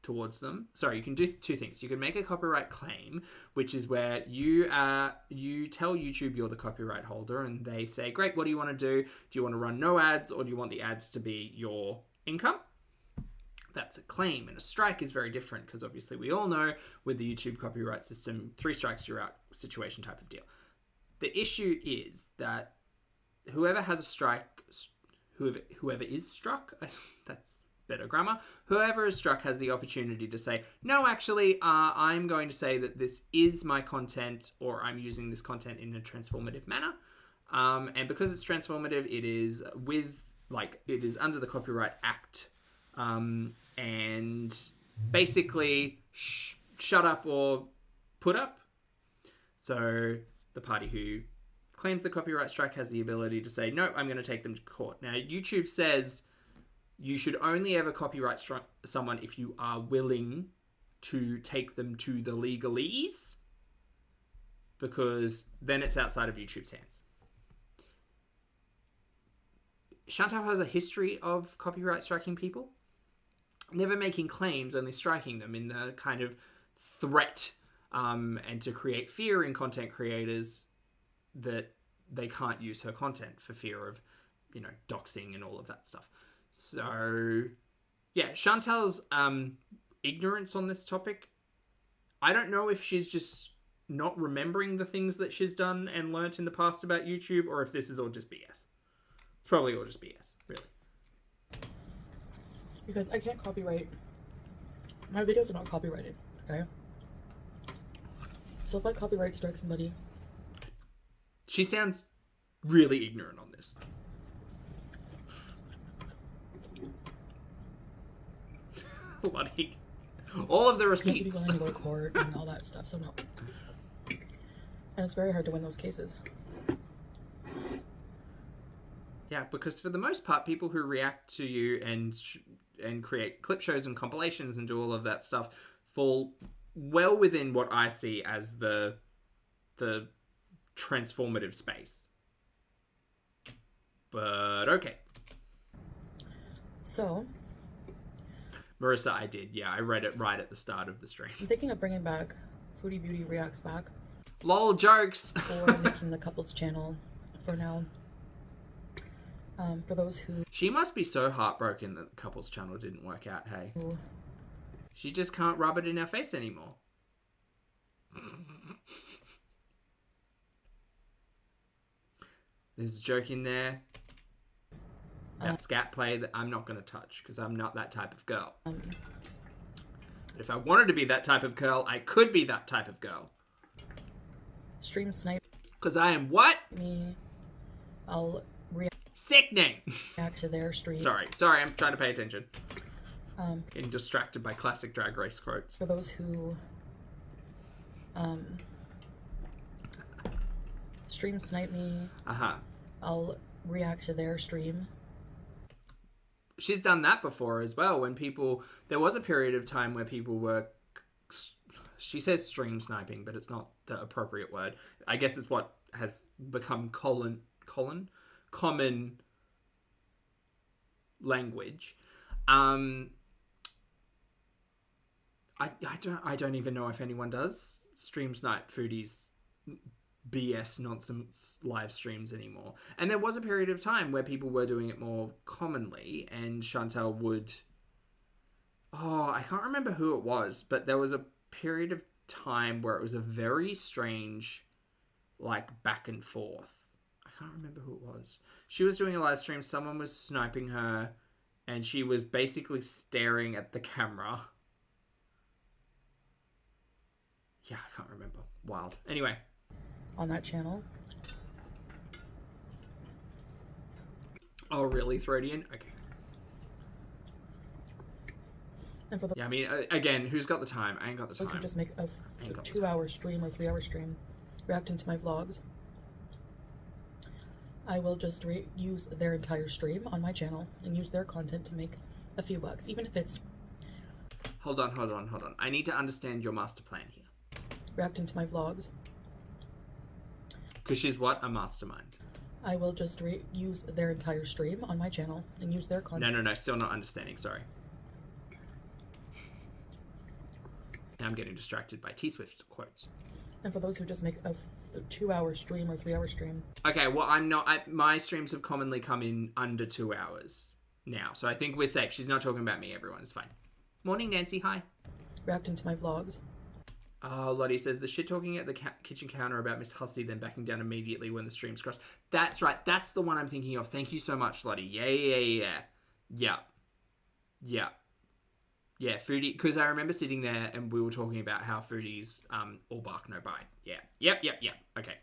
S1: towards them. Sorry, you can do two things. You can make a copyright claim, which is where you tell YouTube you're the copyright holder, and they say, great, what do you want to do? Do you want to run no ads, or do you want the ads to be your income? That's a claim, and a strike is very different, because obviously we all know with the YouTube copyright system, 3 strikes, you're out situation type of deal. The issue is that whoever has a strike, whoever is struck, that's better grammar, whoever is struck has the opportunity to say, no, actually, I'm going to say that this is my content, or I'm using this content in a transformative manner. And because it's transformative, it is under the Copyright Act. And basically shut up or put up. So the party who claims the copyright strike has the ability to say, no, I'm going to take them to court. Now, YouTube says you should only ever copyright strike someone if you are willing to take them to the legalese, because then it's outside of YouTube's hands. Chantal has a history of copyright striking people. Never making claims, only striking them in the kind of threat and to create fear in content creators that they can't use her content for fear of, doxing and all of that stuff. So, yeah, Chantal's ignorance on this topic, I don't know if she's just not remembering the things that she's done and learnt in the past about YouTube, or if this is all just BS. It's probably all just BS, really.
S4: Because I can't copyright. My videos are not copyrighted, okay? So if I copyright strike somebody...
S1: She sounds really ignorant on this. Bloody... All of the receipts.
S4: You have to be willing to go to court and all that stuff, so no. And it's very hard to win those cases.
S1: Yeah, because for the most part, people who react to you and and create clip shows and compilations and do all of that stuff fall well within what I see as the transformative space. But okay.
S4: So,
S1: Marissa, I did. Yeah, I read it right at the start of the stream.
S4: I'm thinking of bringing back Foodie Beauty Reacts back.
S1: Lol, jokes!
S4: Or making the couples channel for now. For those who...
S1: She must be so heartbroken that the couples channel didn't work out, hey? She just can't rub it in her face anymore. There's a joke in there. That scat play that I'm not going to touch because I'm not that type of girl. But if I wanted to be that type of girl, I could be that type of girl.
S4: Stream snipe
S1: Because I am what?
S4: me. I'll
S1: Sickening!
S4: react to their stream.
S1: Sorry, I'm trying to pay attention. Getting distracted by classic Drag Race quotes.
S4: For those who stream snipe me, I'll react to their stream.
S1: She's done that before as well. When there was a period of time where people were, she says stream sniping, but it's not the appropriate word. I guess it's what has become common language. I don't even know if anyone does stream snipe Foodie's BS nonsense live streams anymore. And there was a period of time where people were doing it more commonly, and Chantal would... Oh, I can't remember who it was, but there was a period of time where it was a very strange, like, back and forth. I can't remember who it was. She was doing a live stream, someone was sniping her, and she was basically staring at the camera. Yeah, I can't remember. Wild. Anyway.
S4: On that channel.
S1: Oh, really, Throdian? Okay.
S4: And for the
S1: Yeah, I mean, again, who's got the time? I ain't got the
S4: those
S1: time.
S4: who just make a 2-hour stream or 3-hour stream reacting to my vlogs, I will just use their entire stream on my channel and use their content to make a few bucks, even if it's...
S1: Hold on. I need to understand your master plan here.
S4: Reacting to my vlogs.
S1: Because she's what? A mastermind.
S4: I will just use their entire stream on my channel and use their content.
S1: No, still not understanding, sorry. Now I'm getting distracted by T-Swift's quotes.
S4: And for those who just make a 2-hour stream or 3-hour stream.
S1: Okay, well, my streams have commonly come in under 2 hours now, so I think we're safe. She's not talking about me, everyone. It's fine. Morning, Nancy. Hi.
S4: Reacting to my vlogs.
S1: Lottie says, the shit talking at the kitchen counter about Miss Hussey, then backing down immediately when the stream's crossed. That's right. That's the one I'm thinking of. Thank you so much, Lottie. Yeah. Yeah, Foodie, because I remember sitting there and we were talking about how Foodie's all bark, no bite. Yeah. Yep. Okay.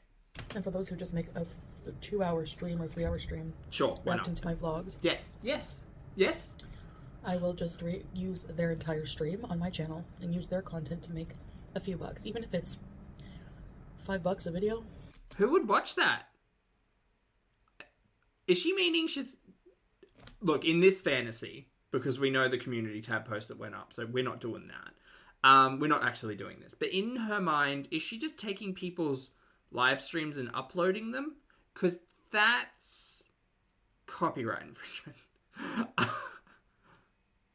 S4: And for those who just make a 2-hour stream or 3-hour stream.
S1: Sure, why
S4: reacting
S1: not?
S4: to my vlogs.
S1: Yes.
S4: I will just use their entire stream on my channel and use their content to make a few bucks, even if it's $5 a video.
S1: Who would watch that? Is she meaning she's... Look, in this fantasy, because we know the community tab post that went up, so we're not doing that. We're not actually doing this. But in her mind, is she just taking people's live streams and uploading them? Because that's copyright infringement.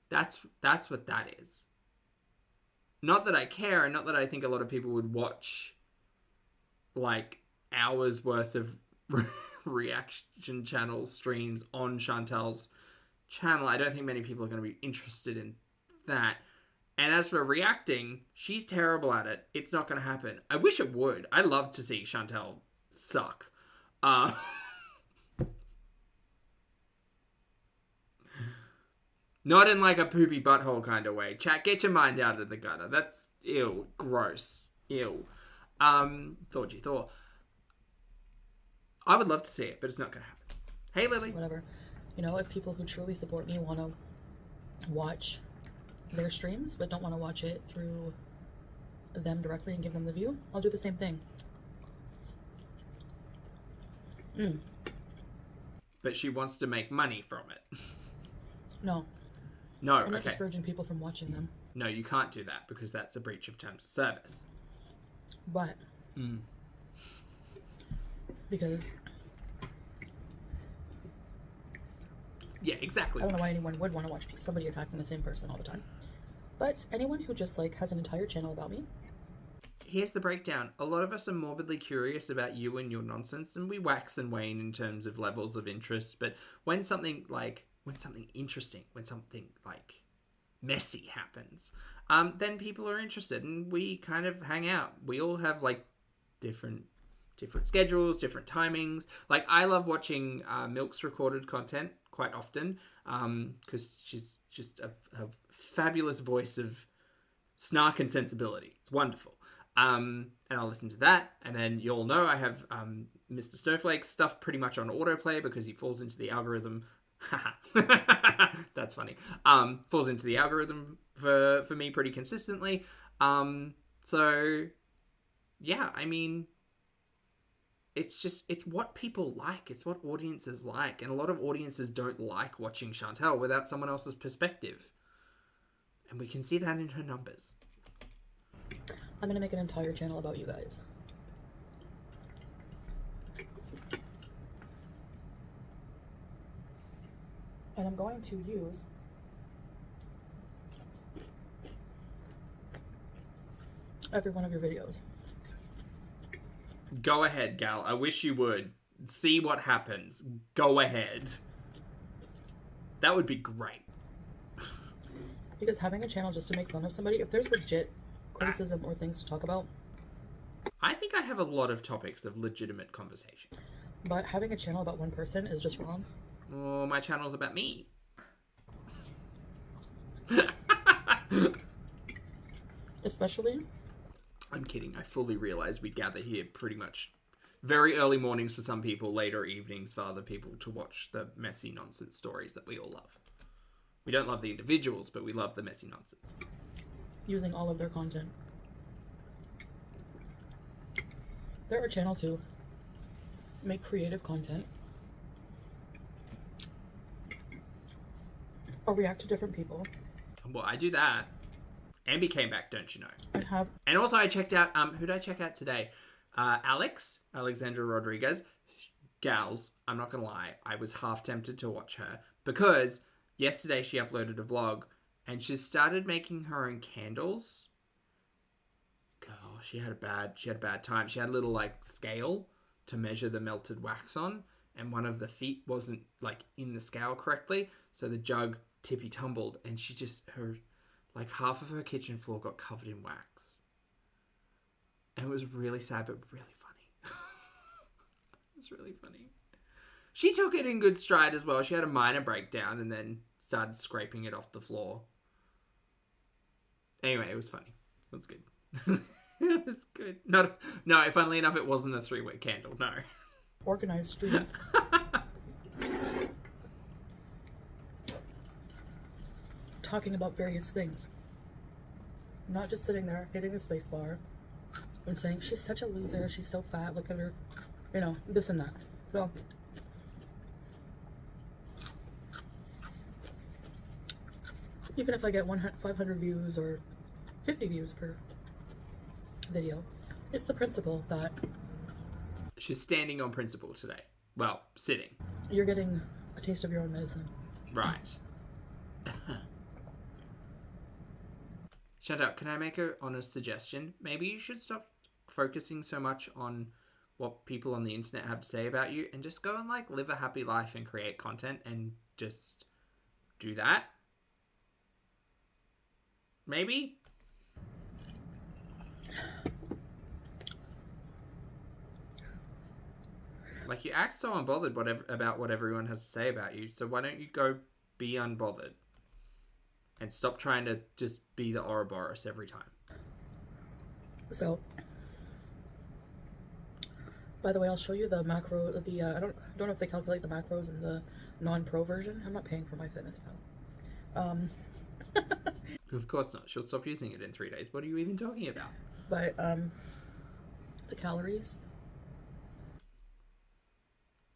S1: That's what that is. Not that I care, and not that I think a lot of people would watch, like, hours worth of reaction channel streams on Chantal's channel. I don't think many people are going to be interested in that. And as for reacting, she's terrible at it. It's not going to happen. I wish it would. I'd love to see Chantal suck. Not in like a poopy butthole kind of way. Chat, get your mind out of the gutter. That's ew. Gross. Ew. Thor. I would love to see it, but it's not going to happen. Hey, Lily.
S4: Whatever. You know, if people who truly support me want to watch their streams, but don't want to watch it through them directly and give them the view, I'll do the same thing.
S1: But she wants to make money from it.
S4: No.
S1: No,
S4: I'm not
S1: okay.
S4: discouraging people from watching them.
S1: No, you can't do that because that's a breach of terms of service.
S4: But because
S1: yeah, exactly.
S4: I don't know why anyone would want to watch somebody attacking the same person all the time. But anyone who just like has an entire channel about me.
S1: Here's the breakdown. A lot of us are morbidly curious about you and your nonsense, and we wax and wane in terms of levels of interest. But when something interesting, when something like messy happens, then people are interested, and we kind of hang out. We all have like different schedules, different timings. Like I love watching Milk's recorded content quite often because she's just a fabulous voice of snark and sensibility. It's wonderful. And I'll listen to that, and then you'll know I have Mr. Snowflake's stuff pretty much on autoplay because he falls into the algorithm. That's funny. Falls into the algorithm for me pretty consistently. So yeah, I mean, it's what people like. It's what audiences like, and a lot of audiences don't like watching Chantel without someone else's perspective, and we can see that in her numbers.
S4: I'm gonna make an entire channel about you guys. And I'm going to use every one of your videos.
S1: Go ahead, gal. I wish you would. See what happens. Go ahead. That would be great.
S4: Because having a channel just to make fun of somebody, if there's legit criticism or things to talk about.
S1: I think I have a lot of topics of legitimate conversation.
S4: But having a channel about one person is just wrong.
S1: Oh, my channel's about me.
S4: Especially?
S1: I'm kidding. I fully realize we gather here pretty much very early mornings for some people, later evenings for other people to watch the messy nonsense stories that we all love. We don't love the individuals, but we love the messy nonsense.
S4: Using all of their content. There are channels who make creative content or react to different people.
S1: Well, I do that. Ambi came back, don't you know? And also I checked out, who did I check out today? Alexandra Rodriguez. Gals, I'm not gonna lie, I was half tempted to watch her because yesterday she uploaded a vlog and she started making her own candles. Girl, she had a bad time. She had a little like scale to measure the melted wax on, and one of the feet wasn't like in the scale correctly, so the jug tippy tumbled, and she just like half of her kitchen floor got covered in wax. And it was really sad, but really funny. It was really funny. She took it in good stride as well. She had a minor breakdown and then started scraping it off the floor. Anyway, it was funny. It was good. It was good. No, funnily enough, it wasn't a 3-wick candle. No.
S4: Organized streams. Talking about various things. Not just sitting there hitting the space bar and saying, she's such a loser, she's so fat, look at her, you know, this and that. So, even if I get 500 views or 50 views per video, it's the principle that
S1: she's standing on principle today. Well, sitting.
S4: You're getting a taste of your own medicine.
S1: Right. Shut up. Can I make an honest suggestion? Maybe you should stop focusing so much on what people on the internet have to say about you and just go and like live a happy life and create content and just do that. Maybe? Like, you act so unbothered about what everyone has to say about you, so why don't you go be unbothered? And stop trying to just be the Ouroboros every time.
S4: So, by the way, I'll show you the macro, I don't know if they calculate the macros in the non-pro version. I'm not paying for my fitness pal.
S1: Of course not. She'll stop using it in 3 days. What are you even talking about?
S4: But, the calories.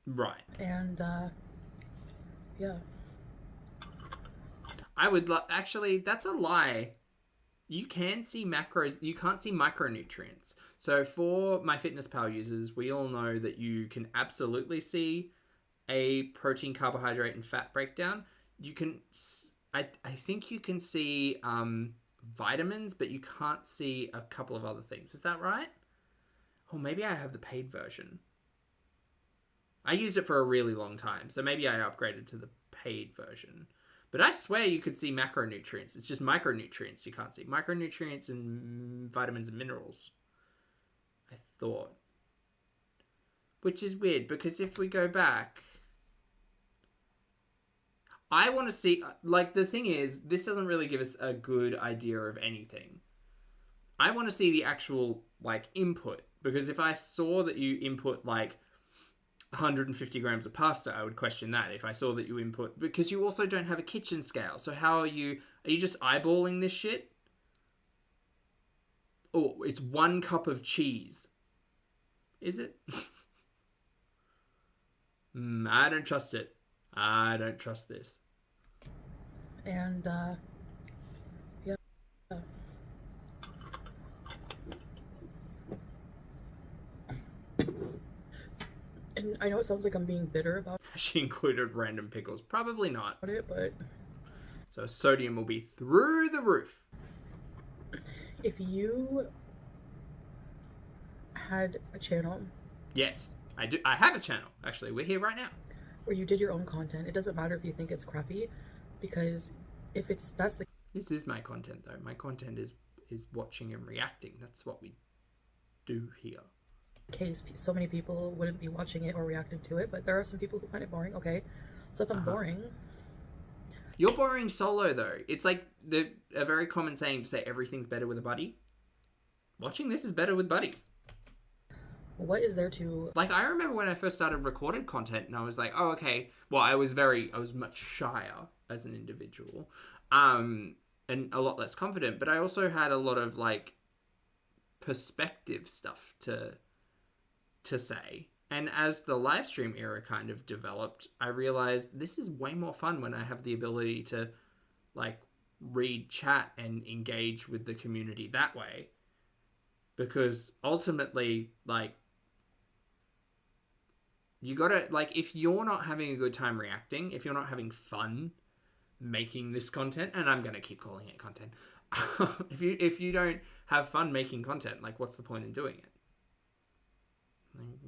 S1: Right.
S4: And, yeah.
S1: I would actually, that's a lie. You can see macros, you can't see micronutrients. So for MyFitnessPal users, we all know that you can absolutely see a protein, carbohydrate, and fat breakdown. You can, I think you can see vitamins, but you can't see a couple of other things. Is that right? Or maybe I have the paid version. I used it for a really long time, so maybe I upgraded to the paid version. But I swear you could see macronutrients. It's just micronutrients you can't see. Micronutrients and vitamins and minerals, I thought. Which is weird, because if we go back, I want to see, like, the thing is, this doesn't really give us a good idea of anything. I want to see the actual, like, input. Because if I saw that you input, like, 150 grams of pasta, I would question that. If I saw that you input, because you also don't have a kitchen scale. So how are you just eyeballing this shit? Oh, it's 1 cup of cheese. Is it? I don't trust it. I don't trust this.
S4: And, yeah. And I know it sounds like I'm being bitter about
S1: She included random pickles. Probably not.
S4: it, but
S1: So sodium will be through the roof.
S4: if you had a channel
S1: Yes, I do. I have a channel. Actually, we're here right now.
S4: where you did your own content, it doesn't matter if you think it's crappy, because if that's the
S1: This is my content, though. My content is watching and reacting. That's what we do here.
S4: case, so many people wouldn't be watching it or reacting to it, but there are some people who find it boring. Okay, so if I'm boring,
S1: You're boring solo, though. It's like a very common saying to say everything's better with a buddy. Watching this is better with buddies.
S4: what is there to
S1: Like, I remember when I first started recorded content, and I was like, oh, okay. Well, I was much shyer as an individual, and a lot less confident, but I also had a lot of, like, perspective stuff to say. And as the live stream era kind of developed, I realized this is way more fun when I have the ability to, like, read chat and engage with the community that way. Because ultimately, like, you gotta, like, if you're not having a good time reacting, if you're not having fun making this content, and I'm gonna keep calling it content, if you don't have fun making content, like, what's the point in doing it?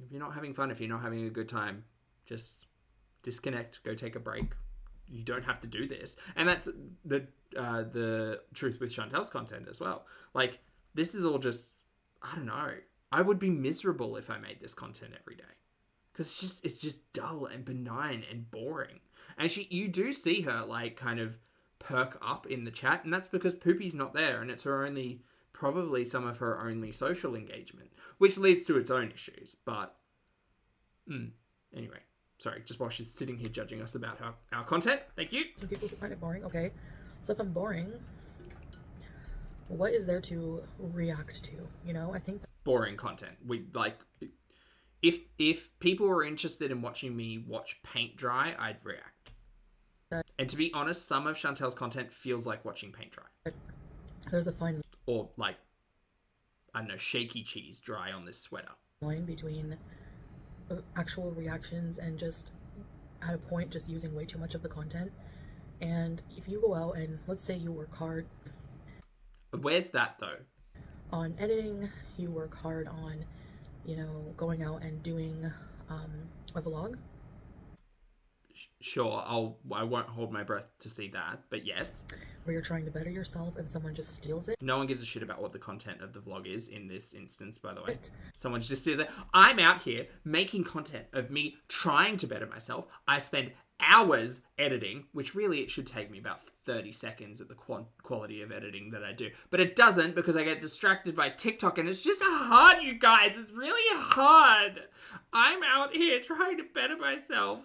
S1: If you're not having fun, if you're not having a good time, just disconnect, go take a break. You don't have to do this. And that's the truth with Chantel's content as well. Like, this is all just, I don't know. I would be miserable if I made this content every day. Because it's just dull and benign and boring. And you do see her, like, kind of perk up in the chat, and that's because Poopy's not there, and it's probably some of her only social engagement, which leads to its own issues. But anyway, sorry, just while she's sitting here judging us about our content, thank you.
S4: some people who find it boring? Okay, so if I'm boring, what is there to react to? You know, I think
S1: Boring content. We, like, if people were interested in watching me watch paint dry, I'd react. And to be honest, some of Chantel's content feels like watching paint dry.
S4: there's a fine
S1: Or, like, I don't know, shaky cheese dry on this sweater.
S4: line between actual reactions and just at a point just using way too much of the content. And if you go out and let's say you work hard
S1: Where's that, though?
S4: on editing, you work hard on, you know, going out and doing a vlog,
S1: Sure, I won't hold my breath to see that, but yes.
S4: where you're trying to better yourself and someone just steals it.
S1: No one gives a shit about what the content of the vlog is in this instance, by the way.
S4: Right.
S1: Someone just says, I'm out here making content of me trying to better myself. I spend hours editing, which really it should take me about 30 seconds at the quality of editing that I do. But it doesn't, because I get distracted by TikTok, and it's just hard, you guys. It's really hard. I'm out here trying to better myself,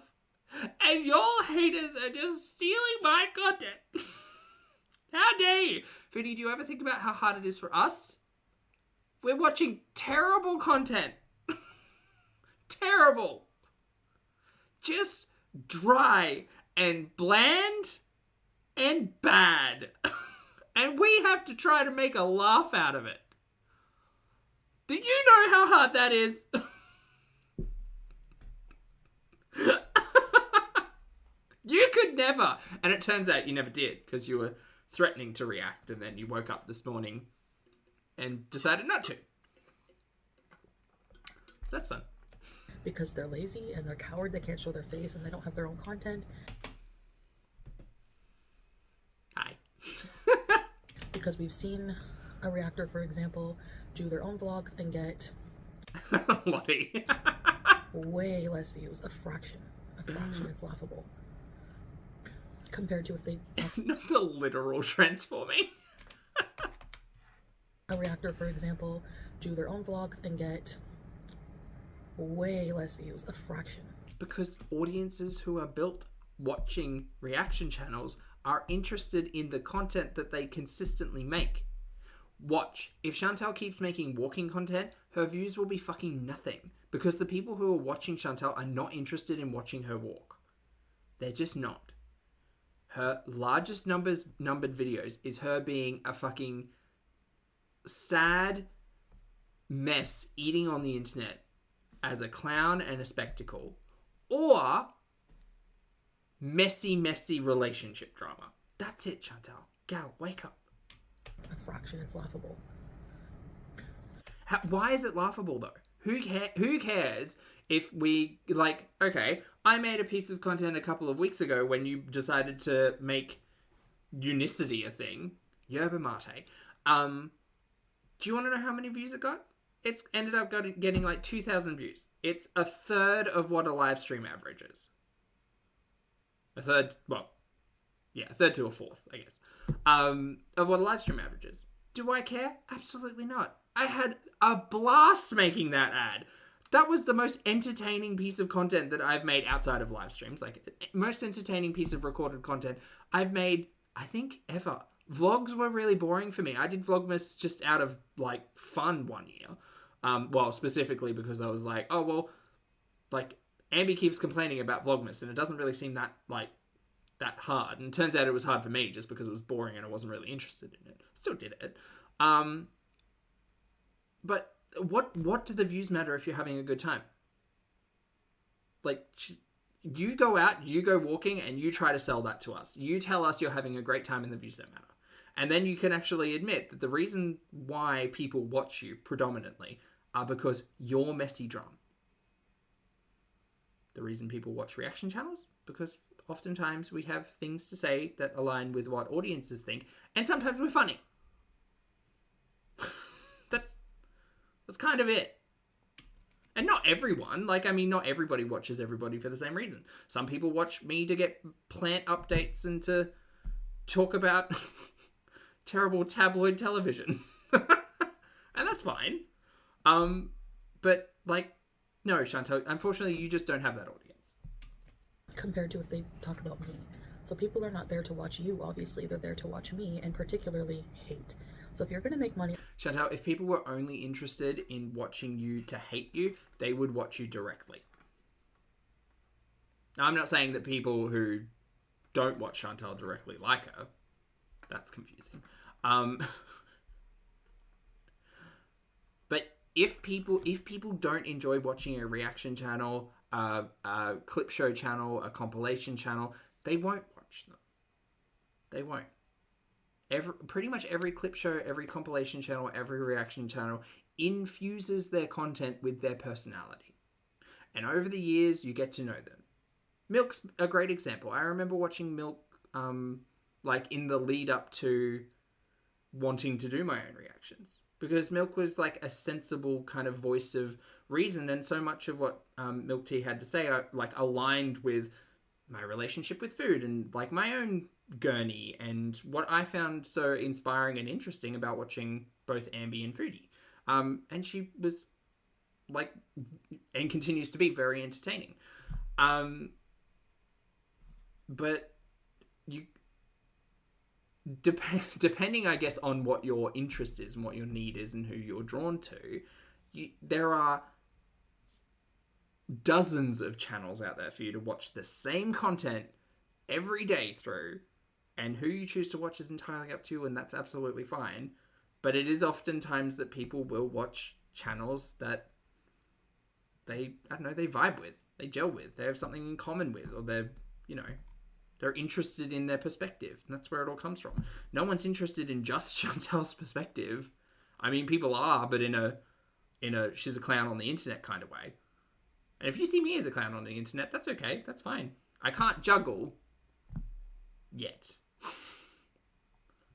S1: and y'all haters are just stealing my content. How dare you? Foodie, do you ever think about how hard it is for us? We're watching terrible content. Terrible. Just dry and bland and bad. And we have to try to make a laugh out of it. Do you know how hard that is? You could never. And it turns out you never did, because you were threatening to react, and then you woke up this morning and decided not to. That's fun.
S4: Because they're lazy and they're coward, they can't show their face, and they don't have their own content.
S1: Hi.
S4: Because we've seen a reactor, for example, do their own vlogs and get
S1: Lottie.
S4: way less views. A fraction. It's laughable. Compared to if they...
S1: Not the literal transforming.
S4: A reactor, for example, do their own vlogs and get way less views. A fraction.
S1: Because audiences who are built watching reaction channels are interested in the content that they consistently make. Watch. If Chantal keeps making walking content, her views will be fucking nothing. Because the people who are watching Chantal are not interested in watching her walk. They're just not. Her largest numbered videos is her being a fucking sad mess eating on the internet as a clown and a spectacle. Or messy relationship drama. That's it, Chantal. Gal, wake up.
S4: A fraction. It's laughable.
S1: Why is it laughable, though? Who cares if we, like, okay, I made a piece of content a couple of weeks ago when you decided to make unicity a thing. Yerba mate. Do you want to know how many views it got? It's ended up getting like 2,000 views. It's a third of what a live stream averages. A third to a fourth, I guess, of what a live stream averages. Do I care? Absolutely not. I had a blast making that ad. That was the most entertaining piece of content that I've made outside of live streams. Like, most entertaining piece of recorded content I've made, I think, ever. Vlogs were really boring for me. I did Vlogmas just out of, like, fun one year. Well, specifically because I was like, oh, well, like, Ambi keeps complaining about Vlogmas, and it doesn't really seem that hard. And it turns out it was hard for me just because it was boring and I wasn't really interested in it. Still did it. But what do the views matter if you're having a good time? Like, you go out, you go walking, and you try to sell that to us. You tell us you're having a great time and the views don't matter. And then you can actually admit that the reason why people watch you predominantly are because you're messy drum. The reason people watch reaction channels? Because oftentimes we have things to say that align with what audiences think, and sometimes we're funny. That's kind of it. And not everyone. Like, I mean, not everybody watches everybody for the same reason. Some people watch me to get plant updates and to talk about terrible tabloid television. And that's fine. But, like, no, Chantal, unfortunately, you just don't have that audience.
S4: Compared to if they talk about me. So people are not there to watch you, obviously. They're there to watch me, and particularly hate. So if you're going to make money...
S1: Chantal, if people were only interested in watching you to hate you, they would watch you directly. Now, I'm not saying that people who don't watch Chantal directly like her. That's confusing. But if people don't enjoy watching a reaction channel, a clip show channel, a compilation channel, they won't watch them. They won't. Pretty much every clip show, every compilation channel, every reaction channel infuses their content with their personality. And over the years, you get to know them. Milk's a great example. I remember watching Milk, like, in the lead up to wanting to do my own reactions. Because Milk was, like, a sensible kind of voice of reason, and so much of what Milk Tea had to say, like, aligned with my relationship with food and, like, my own gurney and what I found so inspiring and interesting about watching both Ambi and Foodie. And she was, like, and continues to be very entertaining. But you... Depending, I guess, on what your interest is and what your need is and who you're drawn to, there are dozens of channels out there for you to watch the same content every day through, And who you choose to watch is entirely up to you, and that's absolutely fine. But it is oftentimes that people will watch channels that they vibe with, they gel with, they have something in common with, or they're interested in their perspective. And that's where it all comes from. No one's interested in just Chantel's perspective. I mean, people are, but in a she's a clown on the internet kind of way. And if you see me as a clown on the internet, that's okay. That's fine. I can't juggle yet.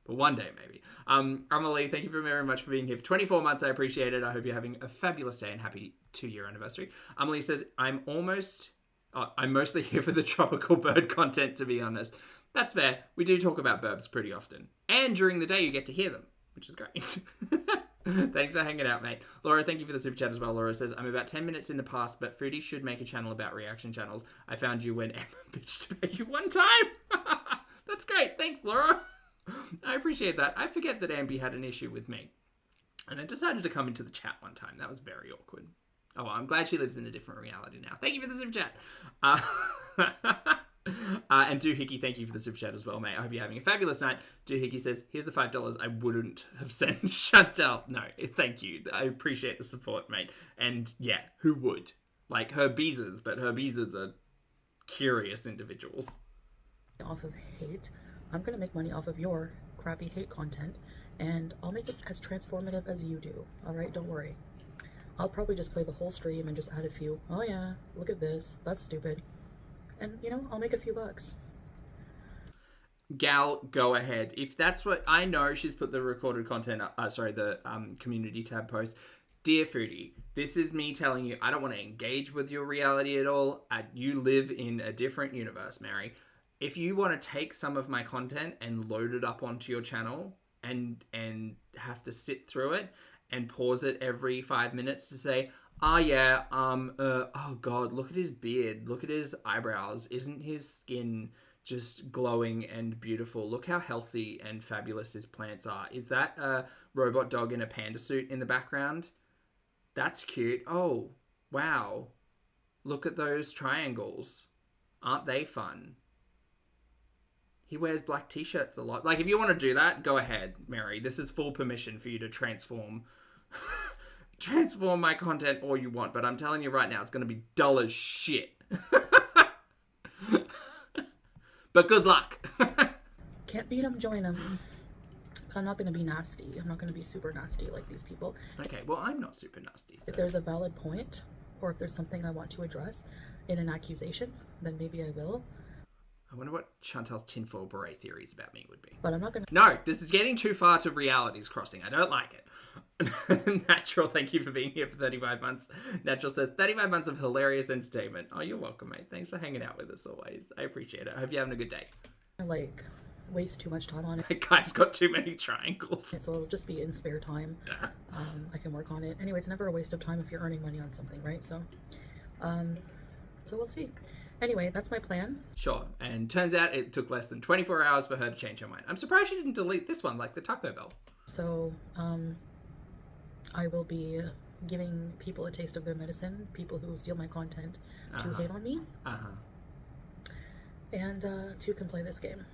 S1: But one day, maybe. Amelie, thank you very much for being here for 24 months. I appreciate it. I hope you're having a fabulous day and happy 2-year anniversary. Amelie says, I'm mostly here for the tropical bird content, to be honest. That's fair. We do talk about birds pretty often. And during the day, you get to hear them, which is great. Thanks for hanging out, mate. Laura, thank you for the super chat as well. Laura says, I'm about 10 minutes in the past, but Foodie should make a channel about reaction channels. I found you when Emma bitched about you one time. That's great. Thanks, Laura. I appreciate that. I forget that Ambi had an issue with me. And I decided to come into the chat one time. That was very awkward. Oh, well, I'm glad she lives in a different reality now. Thank you for the super chat. And Doohickey, thank you for the super chat as well, mate. I hope you're having a fabulous night. Doohickey says, here's the $5 I wouldn't have sent Chantel. No, thank you. I appreciate the support, mate. And yeah, who would? Like her beezers, but her beezers are curious individuals.
S4: Off of hate, I'm gonna make money off of your crappy hate content, and I'll make it as transformative as you do. All right, don't worry. I'll probably just play the whole stream and just add a few. Oh yeah, look at this. That's stupid. And I'll make a few bucks.
S1: Gal, go ahead. If that's what I know, she's put the recorded content. The community tab post. Dear Foodie, this is me telling you I don't want to engage with your reality at all. You live in a different universe, Mary. If you want to take some of my content and load it up onto your channel and have to sit through it and pause it every 5 minutes to say, oh God, look at his beard, look at his eyebrows, isn't his skin just glowing and beautiful? Look how healthy and fabulous his plants are. Is that a robot dog in a panda suit in the background? That's cute. Oh, wow. Look at those triangles. Aren't they fun? He wears black t-shirts a lot. Like, if you want to do that, go ahead, Mary. This is full permission for you to transform my content all you want. But I'm telling you right now, it's going to be dull as shit. But good luck.
S4: Can't beat them, join them. But I'm not going to be nasty. I'm not going to be super nasty like these people.
S1: Okay, well, I'm not super nasty. So.
S4: If there's a valid point, or if there's something I want to address in an accusation, then maybe I will.
S1: I wonder what Chantel's tinfoil beret theories about me would be.
S4: But I'm not going to...
S1: No, this is getting too far to realities crossing. I don't like it. Natural, thank you for being here for 35 months. Natural says, 35 months of hilarious entertainment. Oh, you're welcome, mate. Thanks for hanging out with us always. I appreciate it. I hope you're having a good day.
S4: Waste too much time on it.
S1: That guy's got too many triangles.
S4: So it'll just be in spare time. I can work on it. Anyway, it's never a waste of time if you're earning money on something, right? So we'll see. Anyway, that's my plan.
S1: Sure. And turns out it took less than 24 hours for her to change her mind. I'm surprised she didn't delete this one, like the Taco Bell.
S4: So, I will be giving people a taste of their medicine, people who steal my content to hate on me. And two can play this game.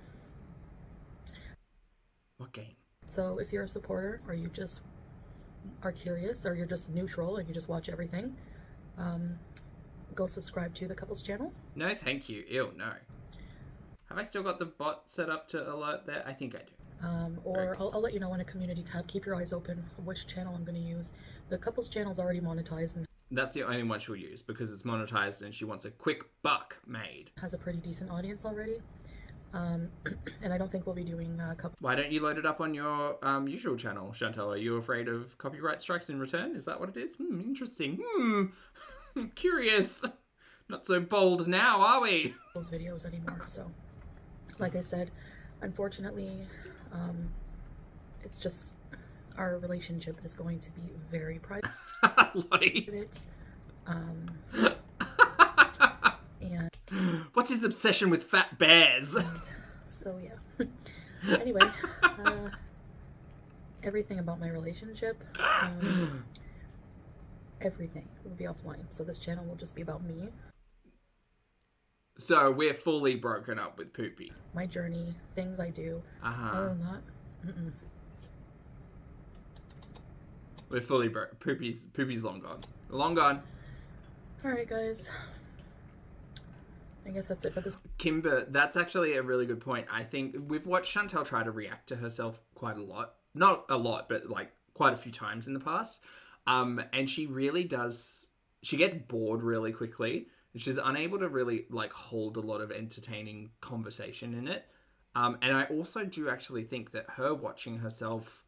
S1: What game?
S4: So if you're a supporter, or you just are curious, or you're just neutral and you just watch everything, go subscribe to the couples channel.
S1: No, thank you. Ew, no. Have I still got the bot set up to alert there? I think I do.
S4: Or I'll let you know in a community tab. Keep your eyes open for which channel I'm going to use. The couples channel's already monetized. And
S1: that's the only one she'll use because it's monetized and she wants a quick buck made.
S4: Has a pretty decent audience already. And I don't think we'll be doing couple.
S1: Why don't you load it up on your usual channel, Chantel? Are you afraid of copyright strikes in return? Is that what it is? Interesting. Curious. Not so bold now, are we?
S4: Those videos anymore. So, like I said, unfortunately, it's just our relationship is going to be very private. And
S1: what's his obsession with fat bears?
S4: So yeah. Anyway, everything about my relationship, everything will be offline. So this channel will just be about me.
S1: So we're fully broken up with Poopy.
S4: My journey, things I do. Other than that,
S1: We're fully broke. Poopy's long gone. Long gone.
S4: All right, guys. I guess that's it for this.
S1: Kimber, that's actually a really good point. I think we've watched Chantel try to react to herself quite a lot. Not a lot, but like quite a few times in the past. And she really does... She gets bored really quickly. She's unable to really like hold a lot of entertaining conversation in it. And I also do actually think that her watching herself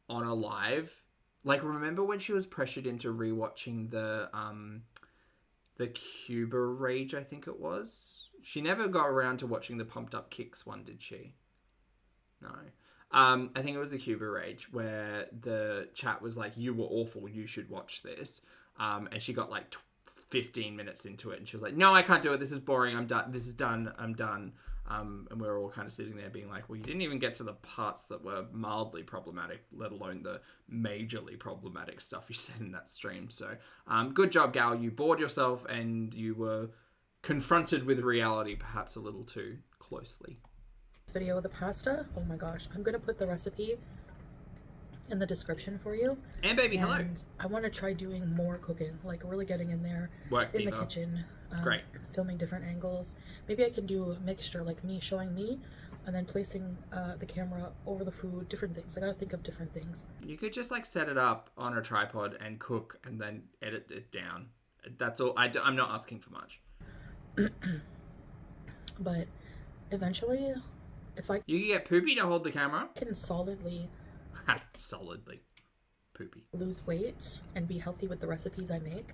S1: on a live... Like, remember when she was pressured into rewatching the Cuba Rage, I think it was? She never got around to watching the Pumped Up Kicks one, did she? No. I think it was the Cuba Rage where the chat was like, you were awful, you should watch this. And she got like 15 minutes into it and she was like, no, I can't do it. This is boring. I'm done. This is done. I'm done. And we were all kind of sitting there being like, well, you didn't even get to the parts that were mildly problematic, let alone the majorly problematic stuff you said in that stream. So good job, gal. You bored yourself and you were confronted with reality perhaps a little too closely.
S4: Video of the pasta. Oh my gosh. I'm going to put the recipe in the description for you.
S1: And baby, hello.
S4: I want to try doing more cooking, like really getting in there,
S1: Work
S4: in
S1: diva.
S4: the kitchen.
S1: Great.
S4: Filming different angles. Maybe I can do a mixture, like me showing me and then placing the camera over the food, different things. I gotta think of different things.
S1: You could just like set it up on a tripod and cook and then edit it down. That's all. I'm not asking for much.
S4: But eventually, if I
S1: You can get Poopy to hold the camera.
S4: can solidly
S1: Poopy.
S4: lose weight and be healthy with the recipes I make,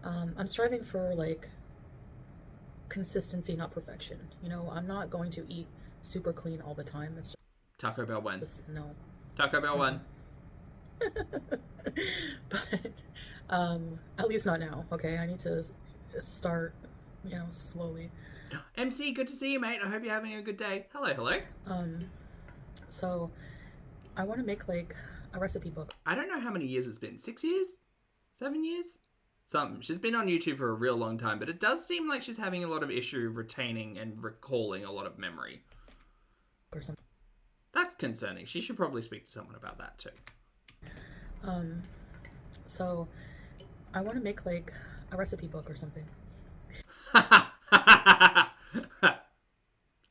S4: I'm striving for like consistency, not perfection. You know, I'm not going to eat super clean all the time. It's
S1: Taco Bell one.
S4: just no.
S1: Taco Bell one.
S4: But at least not now. Okay, I need to start, you know, slowly.
S1: MC, good to see you, mate. I hope you're having a good day. Hello, hello.
S4: So I want to make like a recipe book.
S1: I don't know how many years it's been. 6 years? 7 years? Something. She's been on YouTube for a real long time, but it does seem like she's having a lot of issue retaining and recalling a lot of memory.
S4: Or something.
S1: That's concerning. She should probably speak to someone about that too.
S4: So I want to make like a recipe book or something.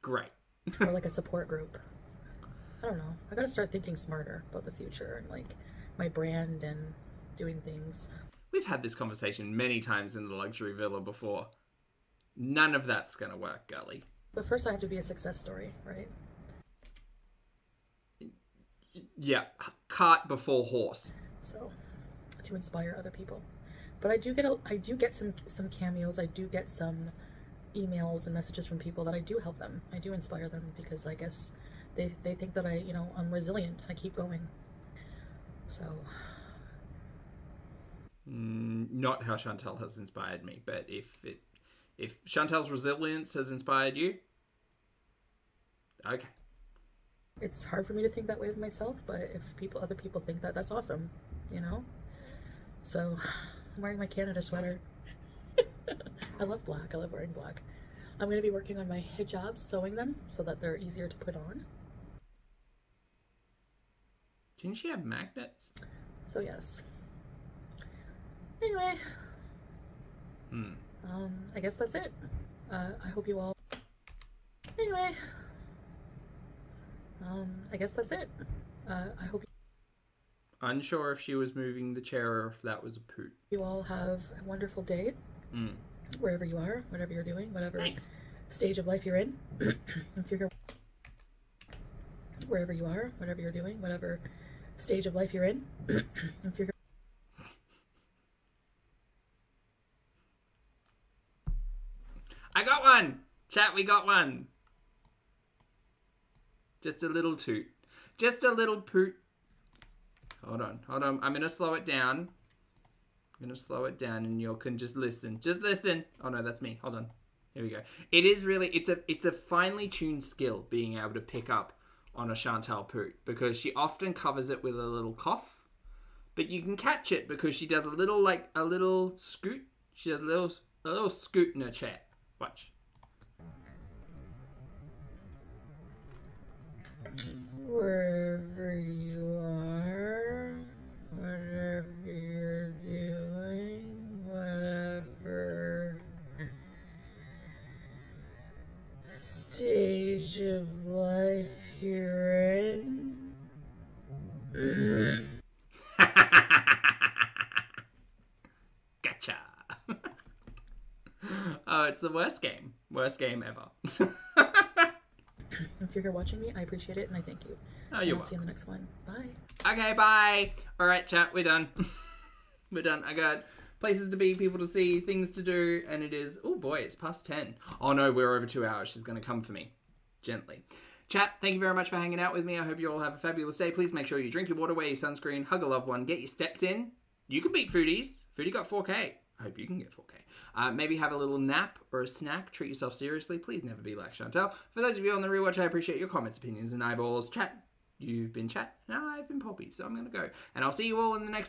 S1: Great.
S4: Or like a support group. I don't know. I gotta start thinking smarter about the future and like my brand and doing things.
S1: We've had this conversation many times in the luxury villa before. None of that's gonna work, girly.
S4: But first I have to be a success story, right?
S1: Yeah, cart before horse.
S4: So to inspire other people. But I do get some cameos. I do get some emails and messages from people that I do help them. I do inspire them because I guess they think that I'm resilient. I keep going. So
S1: Not how Chantel has inspired me, but if Chantel's resilience has inspired you, okay.
S4: it's hard for me to think that way of myself, but if other people think that, that's awesome, you know? So I'm wearing my Canada sweater. I love black. I love wearing black. I'm going to be working on my hijabs, sewing them so that they're easier to put on.
S1: Didn't she have magnets?
S4: So yes. Anyway, I guess that's it. I hope you all. Anyway, I guess that's it. I hope
S1: Unsure if she was moving the chair or if that was a poot.
S4: you all have a wonderful day. Wherever you are, whatever you're doing, whatever
S1: Thanks.
S4: stage of life you're in. If you're wherever you are, whatever you're doing, whatever stage of life you're in. If you're
S1: I got one! Chat, we got one. Just a little toot. Just a little poot. Hold on. I'm going to slow it down. And you can just listen. Just listen. Oh no, that's me. Hold on. Here we go. It is really, it's a finely tuned skill being able to pick up on a Chantal poot because she often covers it with a little cough, but you can catch it because she does a little scoot. She does a little scoot in her chair. Watch.
S5: stage of life you're in.
S1: Gotcha. Oh, it's the worst game. Worst game ever.
S4: If you're here watching me, I appreciate it and I thank you.
S1: Oh, you're
S4: I'll see you in
S1: welcome.
S4: the next one. Bye.
S1: Okay, bye. All right, chat, we're done. We're done. I got places to be, people to see, things to do, and it is, oh boy, it's past 10. Oh no, we're over 2 hours. She's going to come for me. Gently. Chat, thank you very much for hanging out with me. I hope you all have a fabulous day. Please make sure you drink your water, wear your sunscreen, hug a loved one, get your steps in. You can beat Foodies. Foodie got 4K. I hope you can get 4K. Maybe have a little nap or a snack. Treat yourself seriously. Please never be like Chantel. For those of you on the rewatch, I appreciate your comments, opinions, and eyeballs. Chat, you've been Chat, and I've been Poppy, so I'm going to go. And I'll see you all in the next